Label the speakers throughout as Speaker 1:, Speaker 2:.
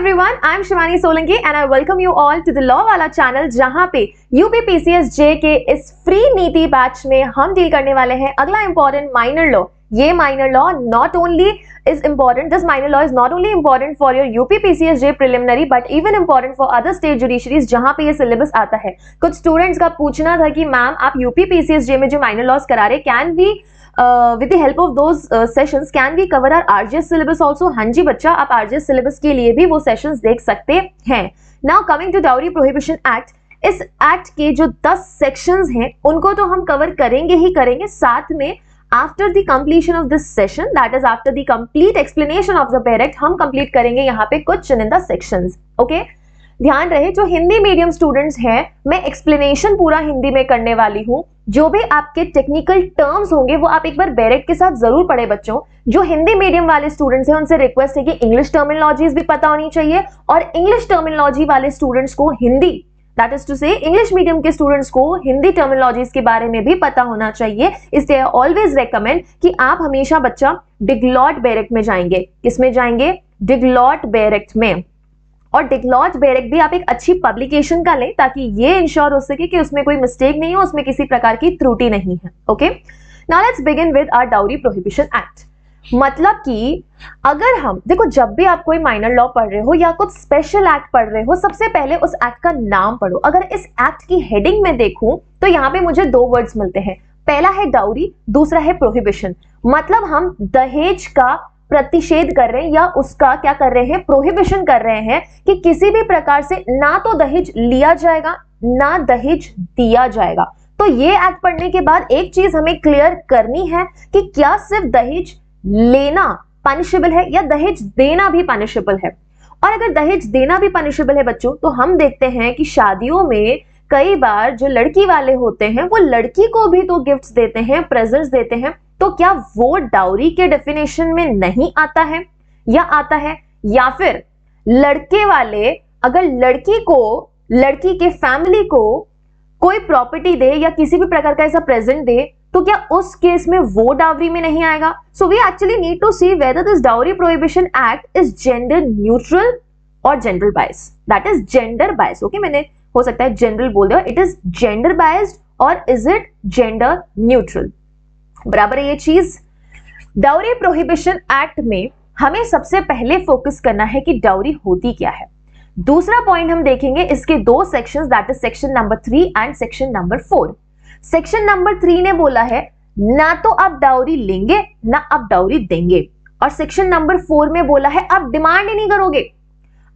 Speaker 1: everyone, I am Shivani Solanki and I welcome you all to the Law वाला channel जहां पे UPPCSJ के इस फ्री नीति बैच में हम डील करने वाले हैं अगला इंपॉर्टेंट माइनर लॉ। ये minor law not only is important, this minor law is not only important for your UPPCSJ preliminary but even important for other state judiciaries जहां पे ये सिलेबस आता है। कुछ स्टूडेंट्स का पूछना था कि मैम आप UPPCSJ में जो माइनर लॉज करा रहे can we with the help of those sessions can we cover our RGS syllabus also? हाँ जी बच्चा, आप RGS syllabus के लिए भी वो सेशंस देख सकते हैं। Now coming to Dowry Prohibition Act, इस एक्ट के जो 10 सेक्शंस हैं उनको तो हम कवर करेंगे ही करेंगे, साथ में after the completion of this session, that is after the complete explanation of the direct, हम कंप्लीट करेंगे यहाँ पे कुछ चुनिंदा सेक्शंस। ओके, ध्यान रहे जो हिंदी मीडियम स्टूडेंट्स हैं, मैं एक्सप्लेनेशन पूरा हिंदी में करने वाली हूँ। जो भी आपके टेक्निकल टर्म्स होंगे वो आप एक बार डायरेक्ट के साथ जरूर पढ़े बच्चों। जो हिंदी मीडियम वाले स्टूडेंट्स हैं उनसे रिक्वेस्ट है कि इंग्लिश टर्मिनोलॉजीज भी पता होनी चाहिए और इंग्लिश टर्मिनोलॉजी वाले स्टूडेंट्स को हिंदी, दैट इज टू से इंग्लिश मीडियम के स्टूडेंट्स को हिंदी टर्मिनोलॉजीज के बारे में भी पता होना चाहिए। इसलिए ऑलवेज रेकमेंड कि आप हमेशा बच्चा डिगलॉट बैरेक्ट में जाएंगे। किसमें जाएंगे? डिगलॉट बैरेक्ट में। और डिगलॉट बैरेक्ट भी आप एक अच्छी पब्लिकेशन का लें ताकि ये इंश्योर हो सके कि उसमें कोई मिस्टेक नहीं हो, उसमें किसी प्रकार की त्रुटि नहीं है। Okay, now let's begin with our dowry prohibition act. मतलब कि अगर हम देखो, जब भी आप कोई माइनर लॉ पढ़ रहे हो या कुछ स्पेशल एक्ट पढ़ रहे हो, सबसे पहले उस एक्ट का नाम पढ़ो। अगर इस एक्ट की हेडिंग में देखूं तो यहाँ पे मुझे दो वर्ड्स मिलते हैं, पहला है डाउरी, दूसरा है प्रोहिबिशन। मतलब हम दहेज का प्रतिषेध कर रहे हैं या उसका क्या कर रहे हैं, प्रोहिबिशन कर रहे हैं कि किसी भी प्रकार से ना तो दहेज लिया जाएगा ना दहेज दिया जाएगा। तो ये एक्ट पढ़ने के बाद एक चीज हमें क्लियर करनी है कि क्या सिर्फ दहेज लेना पनिशेबल है या दहेज देना भी पनिशेबल है। और अगर दहेज देना भी पनिशेबल है बच्चों, तो हम देखते हैं कि शादियों में कई बार जो लड़की वाले होते हैं वो लड़की को भी तो गिफ्ट्स देते हैं, प्रेजेंट्स देते हैं। तो क्या वो डाउरी के डेफिनेशन में नहीं आता है या आता है? या फिर लड़के वाले अगर लड़की को, लड़की के फैमिली को कोई प्रॉपर्टी दे या किसी भी प्रकार का ऐसा प्रेजेंट दे, तो क्या उस केस में वो डाउरी में नहीं आएगा? So we actually need to see whether this dowry prohibition act is gender neutral और gender bias, that is gender bias. Okay, मैंने हो सकता है जनरल बोल दिया, इट इज जेंडर बायस्ड और इज इट जेंडर न्यूट्रल? बराबर है ये चीज। डाउरी प्रोहिबिशन एक्ट में हमें सबसे पहले फोकस करना है कि डाउरी होती क्या है। दूसरा पॉइंट हम देखेंगे इसके दो sections, that is section number 3 and section number 4। Section number 3 ने बोला है ना तो आप डाउरी लेंगे ना आप डाउरी देंगे, और सेक्शन नंबर 4 में बोला है आप डिमांड ही नहीं करोगे,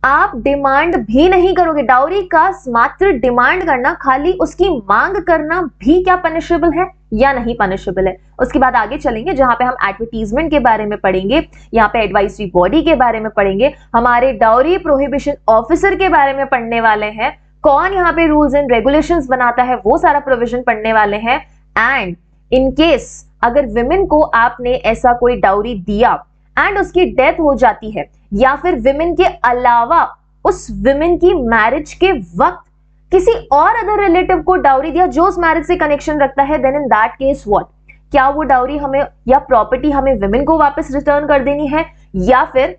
Speaker 1: आप डिमांड भी नहीं करोगे। डाउरी का मात्र डिमांड करना, खाली उसकी मांग करना भी क्या पनिशेबल है या नहीं पनिशेबल है। उसके बाद आगे चलेंगे जहां पे हम एडवर्टीजमेंट के बारे में पढ़ेंगे, यहाँ पे एडवाइजरी बॉडी के बारे में पढ़ेंगे, हमारे डाउरी प्रोहिबिशन ऑफिसर के बारे में पढ़ने वाले हैं, कौन यहाँ पे रूल्स एंड रेगुलेशंस बनाता है वो सारा प्रोविजन पढ़ने वाले हैं। एंड इन केस अगर विमेन को आपने ऐसा कोई डाउरी दिया एंड उसकी डेथ हो जाती है या फिर विमेन के अलावा उस विमेन की मैरिज के वक्त किसी और अदर रिलेटिव को डाउरी दिया जो उस मैरिज से कनेक्शन रखता है, then in that case what, क्या वो डाउरी हमें या प्रॉपर्टी हमें विमेन को वापस रिटर्न कर देनी है या फिर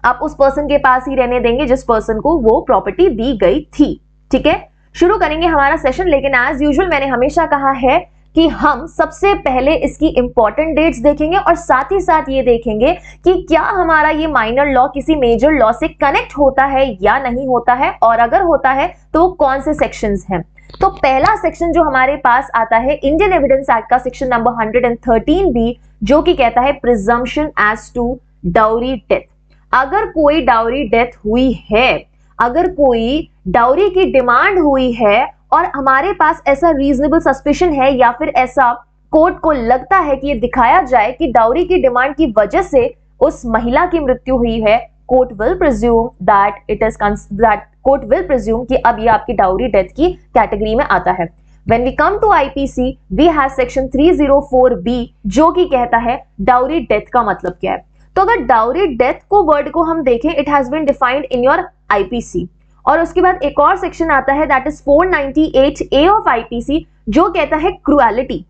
Speaker 1: आप उस पर्सन के पास ही रहने देंगे जिस पर्सन को वो प्रॉपर्टी दी गई थी? ठीक है, शुरू करेंगे हमारा सेशन, लेकिन एज यूजुअल मैंने हमेशा कहा है कि हम सबसे पहले इसकी इंपॉर्टेंट डेट्स देखेंगे और साथ ही साथ ये देखेंगे कि क्या हमारा ये माइनर लॉ किसी मेजर लॉ से कनेक्ट होता है या नहीं होता है, और अगर होता है तो कौन से सेक्शंस हैं। तो पहला सेक्शन जो हमारे पास आता है इंडियन एविडेंस एक्ट का सेक्शन नंबर 113 बी, जो कि कहता है presumption as to dowry death. अगर कोई डाउरी डेथ हुई है, अगर कोई डाउरी की डिमांड हुई है और हमारे पास ऐसा रीजनेबल सस्पिशन है या फिर ऐसा कोर्ट को लगता है कि ये दिखाया जाए कि डाउरी की डिमांड की वजह से उस महिला की मृत्यु हुई है, कोर्ट विल प्रिज्यूम कि अब ये आपकी डाउरी डेथ की कैटेगरी में आता है। When we come to IPC, we have section 304B जो कि कहता है डाउरी डेथ का मतलब क्या है। तो अगर डाउरी डेथ को वर्ड को हम देखें, it has been defined in your IPC। और उसके बाद एक और सेक्शन आता है that is 498A of IPC जो कहता है क्रुएलिटी,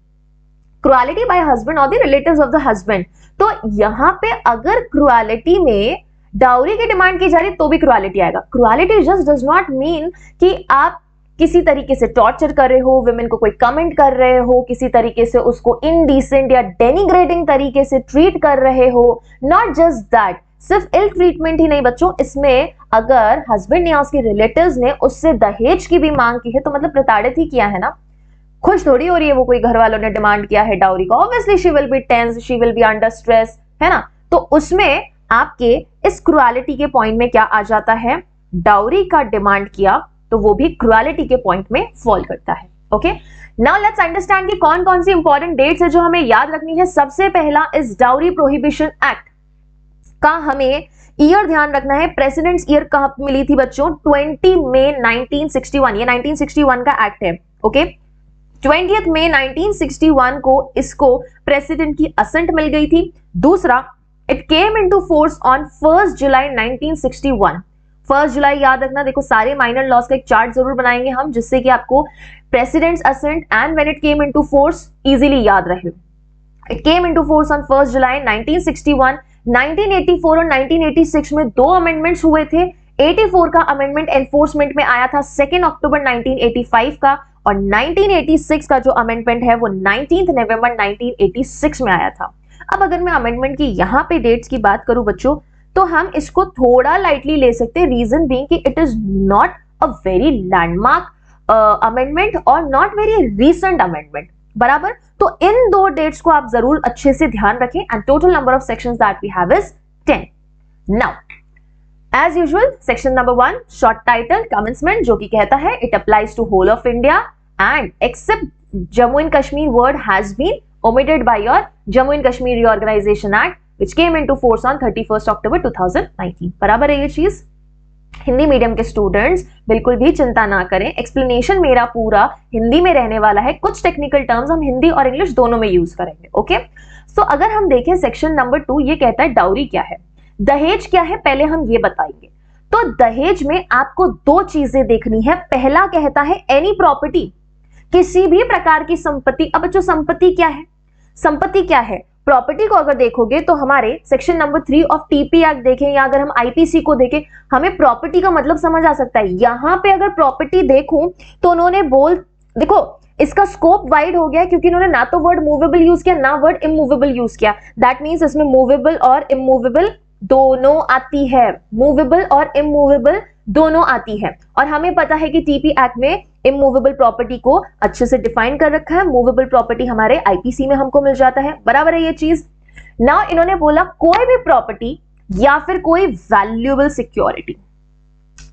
Speaker 1: क्रुएलिटी बाय हस्बैंड और the relatives of the husband. तो यहाँ पे अगर क्रुएलिटी में डाउरी की डिमांड की जा रही तो भी क्रुएलिटी आएगा। Cruelty just does not mean कि आप किसी तरीके से टॉर्चर कर रहे हो, विमेन को कोई कमेंट कर रहे हो, किसी तरीके से उसको इनडिसेंट या डेनिग्रेटिंग तरीके से ट्रीट कर रहे हो। नॉट जस्ट दैट, सिर्फ इल ट्रीटमेंट ही नहीं बच्चों, इसमें अगर हस्बैंड या उसके रिलेटिव्स ने उससे दहेज की भी मांग की है तो मतलब प्रताड़ित ही किया है ना, खुश थोड़ी हो रही है वो कोई घर वालों ने डिमांड किया है डाउरी का। Obviously she will be tense, she will be under stress, है ना। तो उसमें आपके इस क्रुएलिटी के पॉइंट में क्या आ जाता है, डाउरी का डिमांड किया तो वो भी क्रुएलिटी के पॉइंट में फॉल करता है। ओके, नाउ लेट्स अंडरस्टैंड कि कौन कौन सी इंपॉर्टेंट डेट्स है जो हमें याद रखनी है। सबसे पहला इस डाउरी प्रोहिबिशन एक्ट का हमें ईयर ध्यान रखना है। प्रेसिडेंट्स ईयर कब मिली थी बच्चों, 20 मई 1961, ये 1961 का एक्ट है। ओके, 20 मई 1961 को इसको प्रेसिडेंट की असेंट मिल गई थी। दूसरा, it came into force on 1 July 1961। 1 जुलाई याद रखना, देखो सारे माइनर लॉज का एक चार्ट जरूर बनाएंगे हम, जिससे कि आपको president's assent and when it came into force easily याद रहे। It came into force on 1 July 1961। 1984 और 1986 में दो अमेंडमेंट्स हुए थे। 84 का अमेंडमेंट एनफोर्समेंट में आया था 2 अक्टूबर 1985 का, और 1986 का जो अमेंडमेंट है वो 19 नवंबर 1986 में आया था। अब अगर मैं अमेंडमेंट की यहाँ पे डेट्स की बात करूं बच्चों, तो हम इसको थोड़ा लाइटली ले सकते हैं, रीजन बीइंग कि it is not a very landmark amendment और नॉट वेरी रीसेंट अमेंडमेंट, बराबर। तो इन दो डेट्स को आप जरूर अच्छे से ध्यान रखें। And total number of sections that we have is 10। Now as usual, section number 1 short title commencement, जो कि कहता है it applies to whole of India and except Jammu and Kashmir word has been omitted by your Jammu and Kashmir Reorganization Act which came into force on 31st October 2019। बराबर है ये चीज। Hindi medium के students बिल्कुल भी चिंता ना करें, एक्सप्लेनेशन मेरा पूरा हिंदी में रहने वाला है। कुछ टेक्निकल टर्म्स हम हिंदी और इंग्लिश दोनों में यूज करेंगे। ओके, सो अगर हम देखें सेक्शन नंबर 2, ये कहता है डाउरी क्या है, दहेज क्या है, पहले हम ये बताएंगे। तो दहेज में आपको दो चीजें देखनी है। पहला कहता है एनी प्रॉपर्टी, किसी भी प्रकार की संपत्ति। अब बच्चों संपत्ति क्या है, संपत्ति क्या है, प्रॉपर्टी को अगर देखोगे तो हमारे section number 3 of TP act देखें या अगर हम आईपीसी को देखें, हमें प्रॉपर्टी का मतलब समझ आ सकता है। यहां पे अगर प्रॉपर्टी देखूं तो उन्होंने देखो इसका स्कोप वाइड हो गया क्योंकि इन्होंने ना तो वर्ड मूवेबल यूज किया ना वर्ड इमूवेबल यूज किया। दैट मींस इसमें मूवेबल और इमूवेबल दोनों आती है, मूवेबल और इमूवेबल दोनों आती है। और हमें पता है कि टीपी एक्ट में इमूवेबल प्रॉपर्टी को अच्छे से डिफाइन कर रखा है, मूवेबल प्रॉपर्टी हमारे आईपीसी में हमको मिल जाता है, बराबर है ये चीज। नाउ इन्होंने बोला कोई भी प्रॉपर्टी या फिर कोई वैल्यूएबल सिक्योरिटी,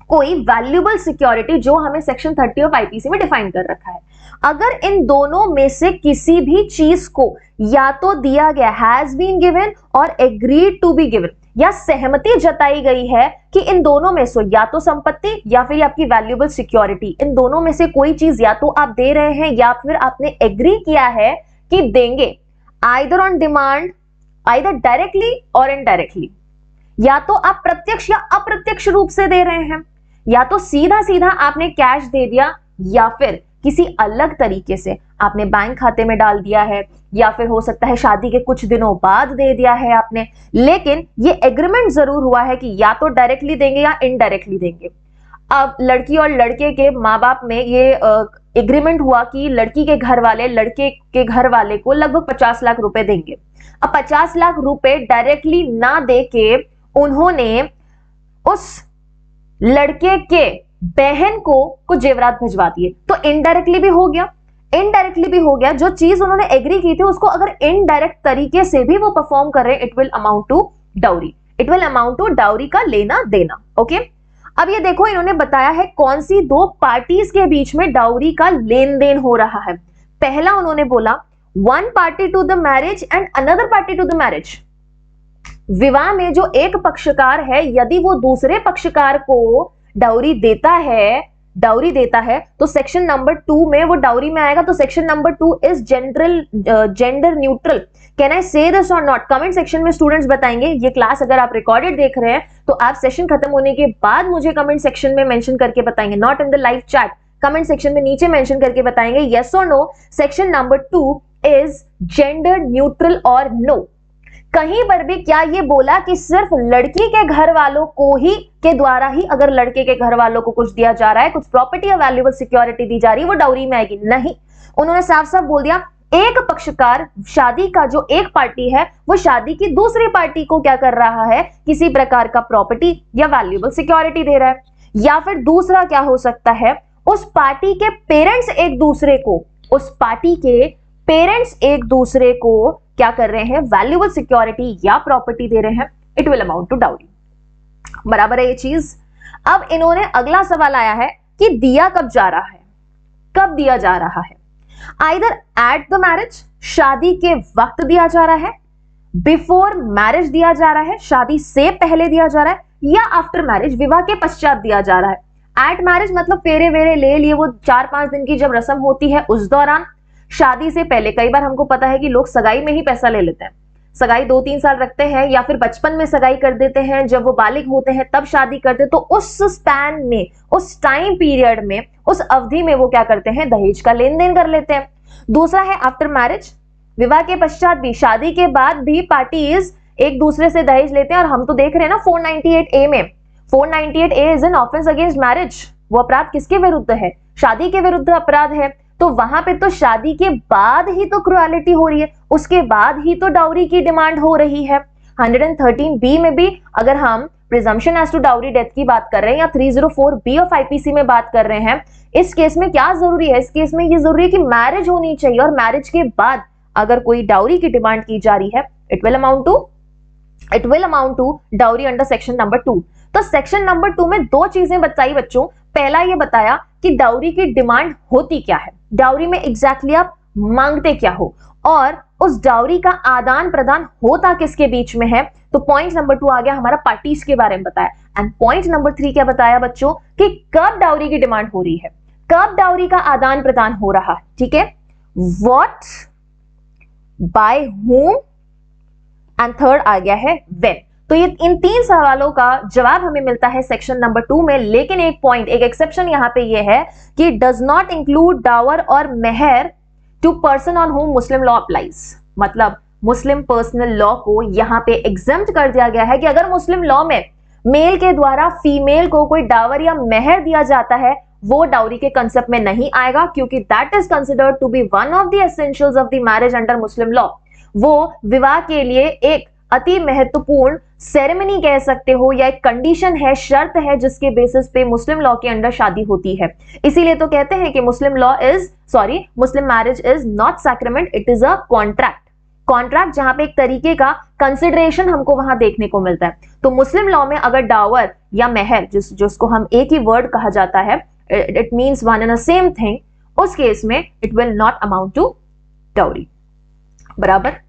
Speaker 1: कोई वैल्यूएबल सिक्योरिटी जो हमें सेक्शन 30 ऑफ आईपीसी में डिफाइन कर रखा है, अगर इन दोनों में से किसी भी चीज को या तो दिया गया हैज बीन गिवन और एग्रीड टू बी गिवन, या सहमति जताई गई है कि इन दोनों में से या तो संपत्ति या फिर आपकी वैल्यूएबल सिक्योरिटी, इन दोनों में से कोई चीज या तो आप दे रहे हैं या फिर आपने एग्री किया है कि देंगे, either on demand, either directly और इनडायरेक्टली, या तो आप प्रत्यक्ष या अप्रत्यक्ष रूप से दे रहे हैं, या तो सीधा सीधा आपने कैश दे दिया या फिर किसी अलग तरीके से आपने बैंक खाते में डाल दिया है, या फिर हो सकता है शादी के कुछ दिनों बाद दे दिया है आपने, लेकिन ये एग्रीमेंट जरूर हुआ है कि या तो डायरेक्टली देंगे या इनडायरेक्टली देंगे। अब लड़की और लड़के के माँ बाप में ये एग्रीमेंट हुआ कि लड़की के घर वाले लड़के के घर वाले को लगभग 50 लाख रुपए देंगे। अब 50 लाख रुपए डायरेक्टली ना दे के उन्होंने उस लड़के के बहन को कुछ जेवरात भिजवा दिए, तो इनडायरेक्टली भी हो गया, इनडायरेक्टली भी हो गया। जो चीज उन्होंने एग्री की थी उसको अगर इनडायरेक्ट तरीके से भी वो परफॉर्म कर रहे हैं, it will amount to dowry, it will amount to dowry का लेना देना। ओके, अब ये देखो इन्होंने बताया है कौन सी दो पार्टीज के बीच में डाउरी का लेन देन हो रहा है। पहला उन्होंने बोला one party to the marriage and another party to the marriage. विवाह में जो एक पक्षकार है यदि वो दूसरे पक्षकार को डाउरी देता है तो सेक्शन नंबर 2 में वो डाउरी में आएगा। तो section number 2 is gender neutral. Can I से दिस और नॉट? कमेंट सेक्शन में स्टूडेंट्स बताएंगे। ये क्लास अगर आप रिकॉर्डेड देख रहे हैं तो आप सेशन खत्म होने के बाद मुझे कमेंट सेक्शन में मेंशन करके बताएंगे, not in the live chat. Comment section में नीचे मेंशन करके बताएंगे यस और no, section number 2 is gender neutral और नो। कहीं पर भी क्या ये बोला कि सिर्फ लड़की के घर वालों को ही के द्वारा ही अगर लड़के के घर वालों को कुछ दिया जा रहा है, कुछ प्रॉपर्टी या वैल्यूएबल सिक्योरिटी दी जा रही है, वो डाउरी में आएगी? नहीं, उन्होंने साफ साफ बोल दिया एक पक्षकार, शादी का जो एक पार्टी है वो शादी की दूसरी पार्टी को क्या कर रहा है, किसी प्रकार का प्रॉपर्टी या वैल्यूएबल सिक्योरिटी दे रहा है। या फिर दूसरा क्या हो सकता है, उस पार्टी के पेरेंट्स एक दूसरे को, उस पार्टी के पेरेंट्स एक दूसरे को क्या कर रहे हैं, वैल्यूएबल सिक्योरिटी या प्रॉपर्टी दे रहे हैं। It will amount to dowry. बराबर है ये चीज। अब इन्होंने अगला सवाल आया है कि दिया कब जा रहा है, कब दिया जा रहा है? आइदर एट द मैरिज, शादी के वक्त दिया जा रहा है, बिफोर मैरिज दिया जा रहा है, शादी से पहले दिया जा रहा है, या आफ्टर मैरिज, विवाह के पश्चात दिया जा रहा है। एट मैरिज मतलब फेरे वेरे ले लिए, वो 4-5 दिन की जब रस्म होती है उस दौरान। शादी से पहले कई बार हमको पता है कि लोग सगाई में ही पैसा ले लेते हैं, सगाई 2-3 साल रखते हैं या फिर बचपन में सगाई कर देते हैं, जब वो बालिग होते हैं तब शादी करते हैं। तो उस स्पैन में, उस टाइम पीरियड में, उस अवधि में वो क्या करते हैं, दहेज का लेन देन कर लेते हैं। दूसरा है आफ्टर मैरिज, विवाह के पश्चात भी, शादी के बाद भी पार्टीज एक दूसरे से दहेज लेते हैं। और हम तो देख रहे हैं ना 498A में, 498A is an offence against marriage. वो अपराध किसके विरुद्ध है, शादी के विरुद्ध अपराध है। तो वहां पे तो शादी के बाद ही तो क्रुएलिटी हो रही है, उसके बाद ही तो डाउरी की डिमांड हो रही है। 113B में भी अगर हम presumption as to dowry death की बात कर रहे हैं या 304B ऑफ IPC में बात कर रहे हैं, इस केस में क्या जरूरी है, इस केस में ये जरूरी है कि मैरिज होनी चाहिए, और मैरिज के बाद अगर कोई डाउरी की डिमांड की जा रही है, it will amount to dowry under section number 2। तो सेक्शन नंबर 2 में दो चीजें बताई बच्चों। पहला ये बताया कि डाउरी की डिमांड होती क्या है, डाउरी में एग्जैक्टली आप मांगते क्या हो, और उस डाउरी का आदान प्रदान होता किसके बीच में है। तो पॉइंट नंबर 2 आ गया हमारा पार्टीज के बारे में बताया। एंड पॉइंट नंबर 3 क्या बताया बच्चों, कि कब डाउरी की डिमांड हो रही है, कब डाउरी का आदान प्रदान हो रहा है। ठीक है, what, by whom, and third आ गया है when। तो ये इन 3 सवालों का जवाब हमें मिलता है सेक्शन नंबर 2 में। लेकिन एक पॉइंट, एक एक्सेप्शन यहां पे ये है कि डज नॉट इंक्लूड डावर और मेहर to person on whom Muslim law applies. मतलब मुस्लिम पर्सनल लॉ को यहां पे एग्जेम्प्ट कर दिया गया है कि अगर मुस्लिम लॉ में मेल के द्वारा फीमेल को कोई डावर या मेहर दिया जाता है, वो डाउरी के कंसेप्ट में नहीं आएगा, क्योंकि that is considered to be one of the essentials of the marriage under Muslim law. वो विवाह के लिए एक अति महत्वपूर्ण सेरेमनी कह सकते हो, या एक कंडीशन है, शर्त है, जिसके बेसिस पे मुस्लिम लॉ के अंडर शादी होती है। इसीलिए तो कहते हैं कि Muslim marriage is not sacrament, it is a contract, जहां पे एक तरीके का कंसिडरेशन हमको वहां देखने को मिलता है। तो मुस्लिम लॉ में अगर डावर या मेहर, जिसको हम एक ही वर्ड कहा जाता है, it means one and the same thing, उस केस में it will not amount to dowry. बराबर।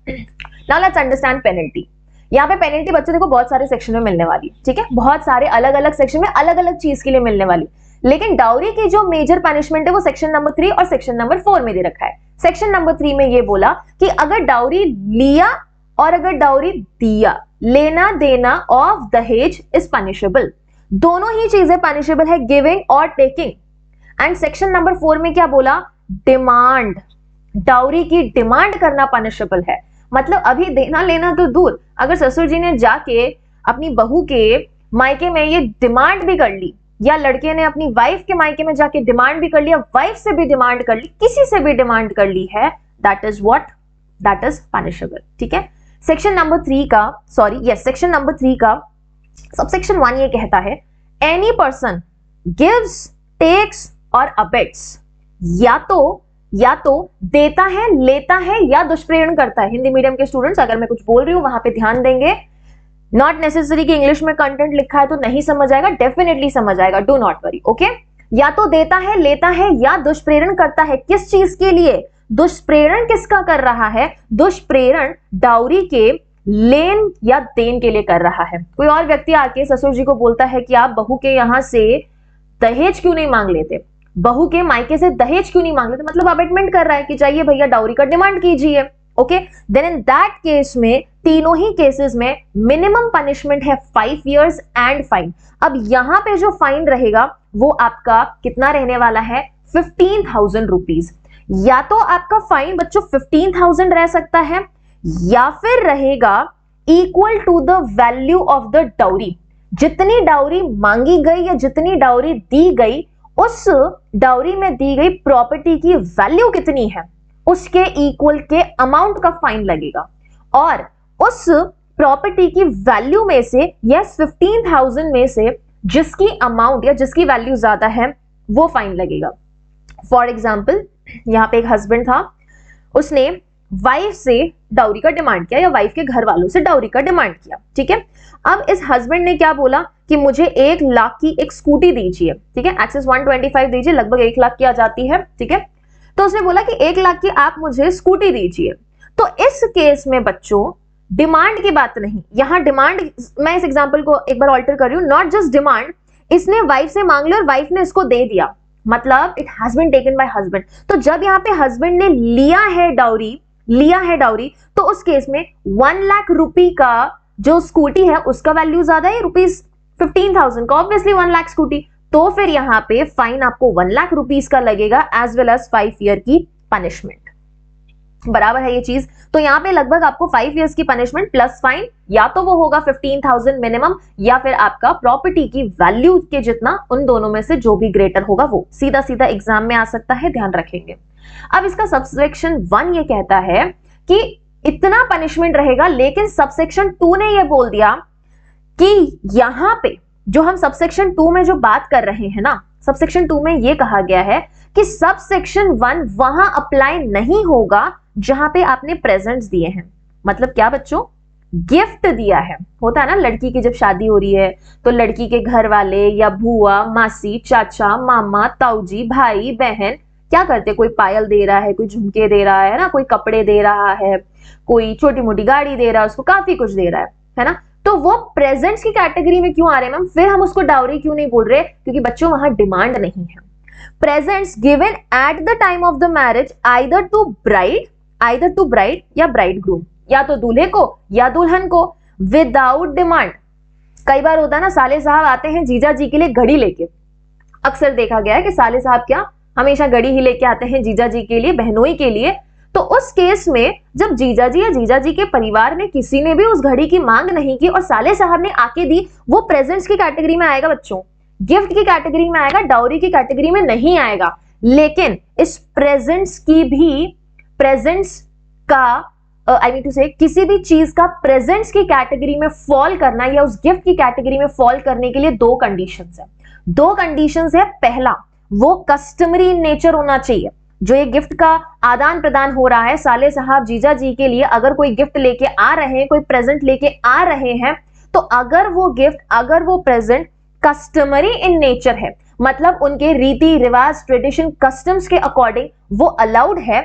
Speaker 1: Now let's understand penalty. यहाँ पे पेनल्टी बच्चों देखो बहुत सारे सेक्शन में मिलने वाली है, ठीक है, बहुत सारे अलग अलग सेक्शन में अलग अलग चीज के लिए मिलने वाली। लेकिन डाउरी की जो मेजर पनिशमेंट है वो सेक्शन नंबर 3 और सेक्शन नंबर 4 में दे रखा है। सेक्शन नंबर 3 में ये बोला कि अगर डाउरी लिया और अगर डाउरी दिया, लेना देना ऑफ दहेज इज पनिशेबल। दोनों ही चीजें पनिशेबल है, गिविंग और टेकिंग। एंड सेक्शन नंबर 4 में क्या बोला, डिमांड, डाउरी की डिमांड करना पनिशेबल है। मतलब अभी देना लेना तो दूर, अगर ससुर जी ने जाके अपनी बहू के मायके में ये डिमांड भी कर ली, या लड़के ने अपनी वाइफ के मायके में जाके डिमांड भी कर लिया, वाइफ से भी डिमांड कर ली, किसी से भी डिमांड कर ली है, that is what, that is punishable. ठीक है, सेक्शन नंबर 3 का सबसेक्शन 1 ये कहता है, एनी पर्सन गिव्स, टेक्स और अबेट्स, या तो देता है, लेता है, या दुष्प्रेरण करता है। हिंदी मीडियम के स्टूडेंट्स, अगर मैं कुछ बोल रही हूं वहां पे ध्यान देंगे। नॉट नेसेसरी कि इंग्लिश में कंटेंट लिखा है तो नहीं समझ आएगा, डेफिनेटली समझ आएगा, डू नॉट वरी। ओके, या तो देता है, लेता है, या दुष्प्रेरण करता है। किस चीज के लिए? दुष्प्रेरण किसका कर रहा है? दुष्प्रेरण डाउरी के लेन या देन के लिए कर रहा है। कोई और व्यक्ति आके ससुर जी को बोलता है कि आप बहू के यहां से दहेज क्यों नहीं मांग लेते, बहू के मायके से दहेज क्यों नहीं मांग लेते, मतलब अबेटमेंट कर रहा है कि चाहिए भैया डाउरी का डिमांड कीजिए। Okay, then in that case में, तीनों ही केसेस में मिनिमम पनिशमेंट है 5 years एंड फाइन। अब यहां पे जो फाइन रहेगा वो आपका कितना रहने वाला है, 15,000 रुपीज। या तो आपका फाइन बच्चों 15,000 रह सकता है, या फिर रहेगा equal to the value of the dowry. जितनी डाउरी मांगी गई या जितनी डाउरी दी गई, उस डाउरी में दी गई प्रॉपर्टी की वैल्यू कितनी है, उसके इक्वल के अमाउंट का फाइन लगेगा। और उस प्रॉपर्टी की वैल्यू में से यस 15,000 में से जिसकी अमाउंट या जिसकी वैल्यू ज्यादा है वो फाइन लगेगा। फॉर एग्जाम्पल, यहाँ पे एक हस्बैंड था, उसने वाइफ से डाउरी का डिमांड किया या वाइफ के घर वालों से डाउरी का डिमांड किया, ठीक है। अब इस हस्बैंड ने क्या बोला कि मुझे 1 लाख की एक स्कूटी दीजिए, ठीक है, एक्सेस 125 दीजिए, लगभग 1 लाख की आ जाती है, ठीक है। तो उसने बोला कि 1 लाख की आप मुझे स्कूटी दीजिए। तो इस केस में बच्चों डिमांड की बात नहीं, यहां डिमांड, मैं इस एग्जांपल को एक बार ऑल्टर कर रही हूं, नॉट जस्ट डिमांड, इसने वाइफ से मांग लिया और वाइफ ने इसको दे दिया, मतलब it has been taken by husband. तो जब यहाँ पे हस्बैंड ने लिया है डाउरी, तो उस केस में 1 लाख रुपए का जो स्कूटी है उसका वैल्यू ज्यादा है रुपीज 15,000 का, ऑब्वियसली 1 लाख स्कूटी। तो फिर यहाँ पे फाइन आपको 1 लाख रुपीज का लगेगा एज वेल एज 5 ईयर की पनिशमेंट। बराबर है ये चीज। तो यहाँ पे लगभग आपको 5 इयर्स की पनिशमेंट प्लस फाइन, या तो वो होगा 15,000 मिनिमम, या फिर आपका प्रॉपर्टी की वैल्यू के जितना, उन दोनों में से जो भी ग्रेटर होगा वो सीधा सीधा एग्जाम में आ सकता है, ध्यान रखेंगे। अब इसका सबसेक्शन 1 ये कहता है कि इतना पनिशमेंट रहेगा, लेकिन सबसेक्शन 2 ने ये बोल दिया कि यहां पे जो हम सबसेक्शन 2 में जो बात कर रहे हैं ना, सबसेक्शन 2 में ये कहा गया है कि सबसेक्शन 1 वहां अप्लाई नहीं होगा जहां पे आपने प्रेजेंट्स दिए हैं। मतलब क्या बच्चों, गिफ्ट दिया है, होता है ना, लड़की की जब शादी हो रही है तो लड़की के घर वाले या बुआ, मासी, चाचा, मामा, ताऊजी, भाई, बहन क्या करते, कोई पायल दे रहा है, कोई झुमके दे रहा है ना, कोई कपड़े दे रहा है, कोई छोटी मोटी गाड़ी दे रहा है, उसको काफी कुछ दे रहा है ना। तो वो प्रेजेंट्स की कैटेगरी में क्यों आ रहे हैं मैम, फिर हम उसको डाउरी क्यों नहीं बोल रहे, क्योंकि बच्चों वहां डिमांड नहीं है। Presents given at the time of the marriage either to bride या ब्राइडग्रूम, या तो दूल्हे को या दुल्हन को, विदाउट डिमांड। कई बार होता है ना, साले साहब आते हैं जीजा जी के लिए घड़ी लेके, अक्सर देखा गया है कि साले साहब क्या हमेशा घड़ी ही लेके आते हैं जीजा जी के लिए, बहनोई के लिए। तो उस केस में जब जीजा जी या जीजा जी के परिवार में किसी ने भी उस घड़ी की मांग नहीं की और साले साहब ने आके दी, वो प्रेजेंट्स की कैटेगरी में आएगा बच्चों, गिफ्ट की कैटेगरी में आएगा, डाउरी की कैटेगरी में नहीं आएगा। लेकिन इस प्रेजेंट्स की भी, प्रेजेंट्स का आई मीन टू से, किसी भी चीज का प्रेजेंट्स की कैटेगरी में फॉल करना या उस गिफ्ट की कैटेगरी में फॉल करने के लिए 2 कंडीशंस है। पहला, वो कस्टमरी इन नेचर होना चाहिए। जो ये गिफ्ट का आदान प्रदान हो रहा है, साले साहब जीजा जी के लिए अगर कोई गिफ्ट लेके आ रहे हैं, कोई प्रेजेंट लेके आ रहे हैं, तो अगर वो गिफ्ट, अगर वो प्रेजेंट कस्टमरी इन नेचर है, मतलब उनके रीति रिवाज, ट्रेडिशन, कस्टम्स के अकॉर्डिंग वो अलाउड है,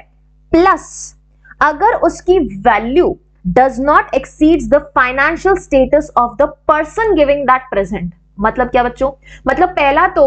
Speaker 1: प्लस अगर उसकी value does not exceeds the financial status of the person giving that present. मतलब क्या बच्चों, मतलब पहला तो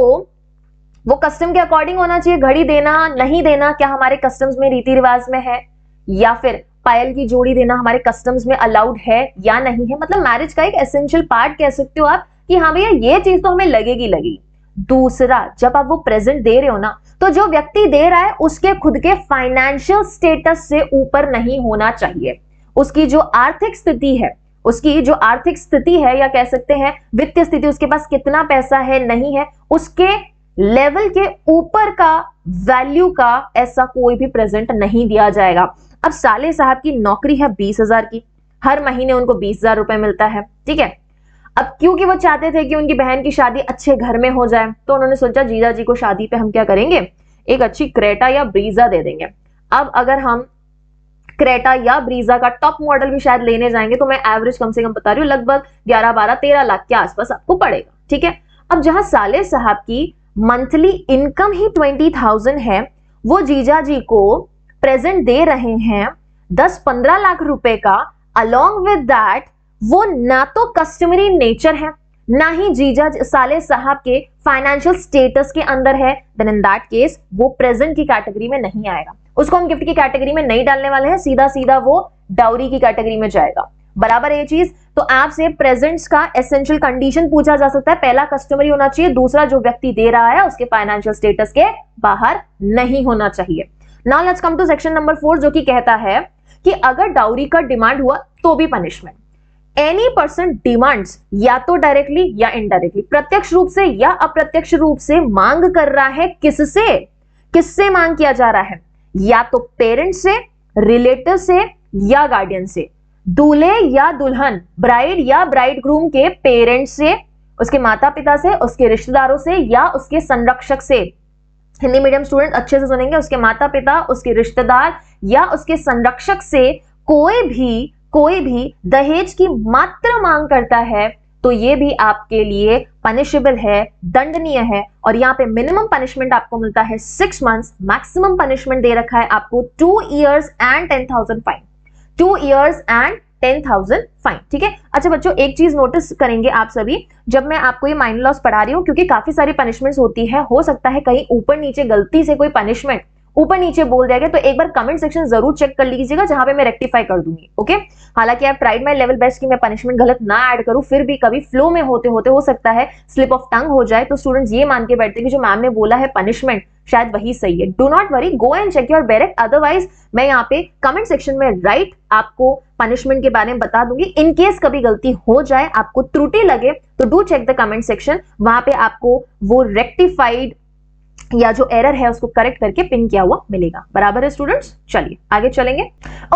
Speaker 1: वो कस्टम के अकॉर्डिंग होना चाहिए, घड़ी देना नहीं देना क्या हमारे कस्टम्स में, रीति रिवाज में है, या फिर पायल की जोड़ी देना हमारे कस्टम्स में अलाउड है या नहीं है। मतलब मैरिज का एक एसेंशियल पार्ट कह सकते हो आप कि हाँ भैया ये चीज तो हमें लगेगी। दूसरा, जब आप वो प्रेजेंट दे रहे हो ना, तो जो व्यक्ति दे रहा है उसके खुद के फाइनेंशियल स्टेटस से ऊपर नहीं होना चाहिए। उसकी जो आर्थिक स्थिति है, या कह सकते हैं वित्तीय स्थिति, उसके पास कितना पैसा है नहीं है, उसके लेवल के ऊपर का वैल्यू का ऐसा कोई भी प्रेजेंट नहीं दिया जाएगा। अब साले साहब की नौकरी है 20,000 की, हर महीने उनको 20,000 रुपए मिलता है, ठीक है। अब क्योंकि वो चाहते थे कि उनकी बहन की शादी अच्छे घर में हो जाए, तो उन्होंने सोचा जीजा जी को शादी पे हम क्या करेंगे, एक अच्छी क्रेटा या ब्रीजा दे देंगे। अब अगर हम क्रेटा या ब्रीजा का टॉप मॉडल भी शायद लेने जाएंगे तो मैं एवरेज कम से कम बता रही हूँ लगभग 11, 12, 13 लाख के आसपास आपको पड़ेगा, ठीक है। अब जहां साले साहब की मंथली इनकम ही 20,000 है, वो जीजा जी को प्रेजेंट दे रहे हैं 10-15 लाख रुपए का। अलोंग विद दैट वो ना तो कस्टमरी नेचर है, ना ही जीजा साले साहब के फाइनेंशियल स्टेटस के अंदर है, देन इन दैट केस वो प्रेजेंट की कैटेगरी में नहीं आएगा। उसको हम गिफ्ट की कैटेगरी में नहीं डालने वाले हैं, सीधा सीधा वो डाउरी की कैटेगरी में जाएगा। बराबर है ये चीज। तो आपसे प्रेजेंट्स का एसेंशियल कंडीशन पूछा जा सकता है, पहला कस्टमरी होना चाहिए, दूसरा जो व्यक्ति दे रहा है उसके फाइनेंशियल स्टेटस के बाहर नहीं होना चाहिए। Now let's come to section number 4 जो कि कहता है कि अगर डाउरी का डिमांड हुआ तो भी पनिशमेंट। एनी पर्सन डिमांड्स, या तो डायरेक्टली या इनडायरेक्टली, प्रत्यक्ष रूप से या अप्रत्यक्ष रूप से मांग कर रहा है। किससे? किससे मांग किया जा रहा है? या तो पेरेंट से, रिलेटिव से या गार्डियन से। दूल्हे या दुल्हन, ब्राइड या ब्राइड ग्रूम के पेरेंट्स से, उसके माता पिता से, उसके रिश्तेदारों से या उसके संरक्षक से। हिंदी मीडियम स्टूडेंट अच्छे से सुनेंगे, उसके माता पिता, उसके रिश्तेदार या उसके संरक्षक से कोई भी दहेज की मात्र मांग करता है तो ये भी आपके लिए पनिशेबल है, दंडनीय है। और यहाँ पे मिनिमम पनिशमेंट आपको मिलता है 6 मंथ्स, मैक्सिमम पनिशमेंट दे रखा है आपको 2 years and 10,000 fine. 2 years and 10,000 fine, ठीक है। अच्छा बच्चों, एक चीज नोटिस करेंगे आप सभी, जब मैं आपको ये माइनर लॉस पढ़ा रही हूँ, क्योंकि काफी सारी पनिशमेंट्स होती है, हो सकता है कहीं ऊपर नीचे गलती से कोई पनिशमेंट ऊपर नीचे बोल दिया गया, तो एक बार कमेंट सेक्शन जरूर चेक कर लीजिएगा, जहां पे मैं रेक्टिफाई कर दूंगी। ओके, हालांकि आप ट्राइड माय लेवल बेस्ट कि मैं पनिशमेंट गलत ना ऐड करूं, फिर भी कभी फ्लो में होते होते हो सकता है स्लिप ऑफ टंग हो जाए, तो स्टूडेंट्स ये मान के बैठते कि जो मैम ने बोला है पनिशमेंट शायद वही सही है। Do not worry, go and check your bare act, otherwise मैं यहाँ पे कमेंट सेक्शन में राइट आपको पनिशमेंट के बारे में बता दूंगी। इन केस कभी गलती हो जाए, आपको त्रुटि लगे, तो do check the comment section, वहां पे आपको वो रेक्टिफाइड या जो एरर है उसको करेक्ट करके पिन किया हुआ मिलेगा। बराबर है स्टूडेंट्स? चलिए आगे चलेंगे।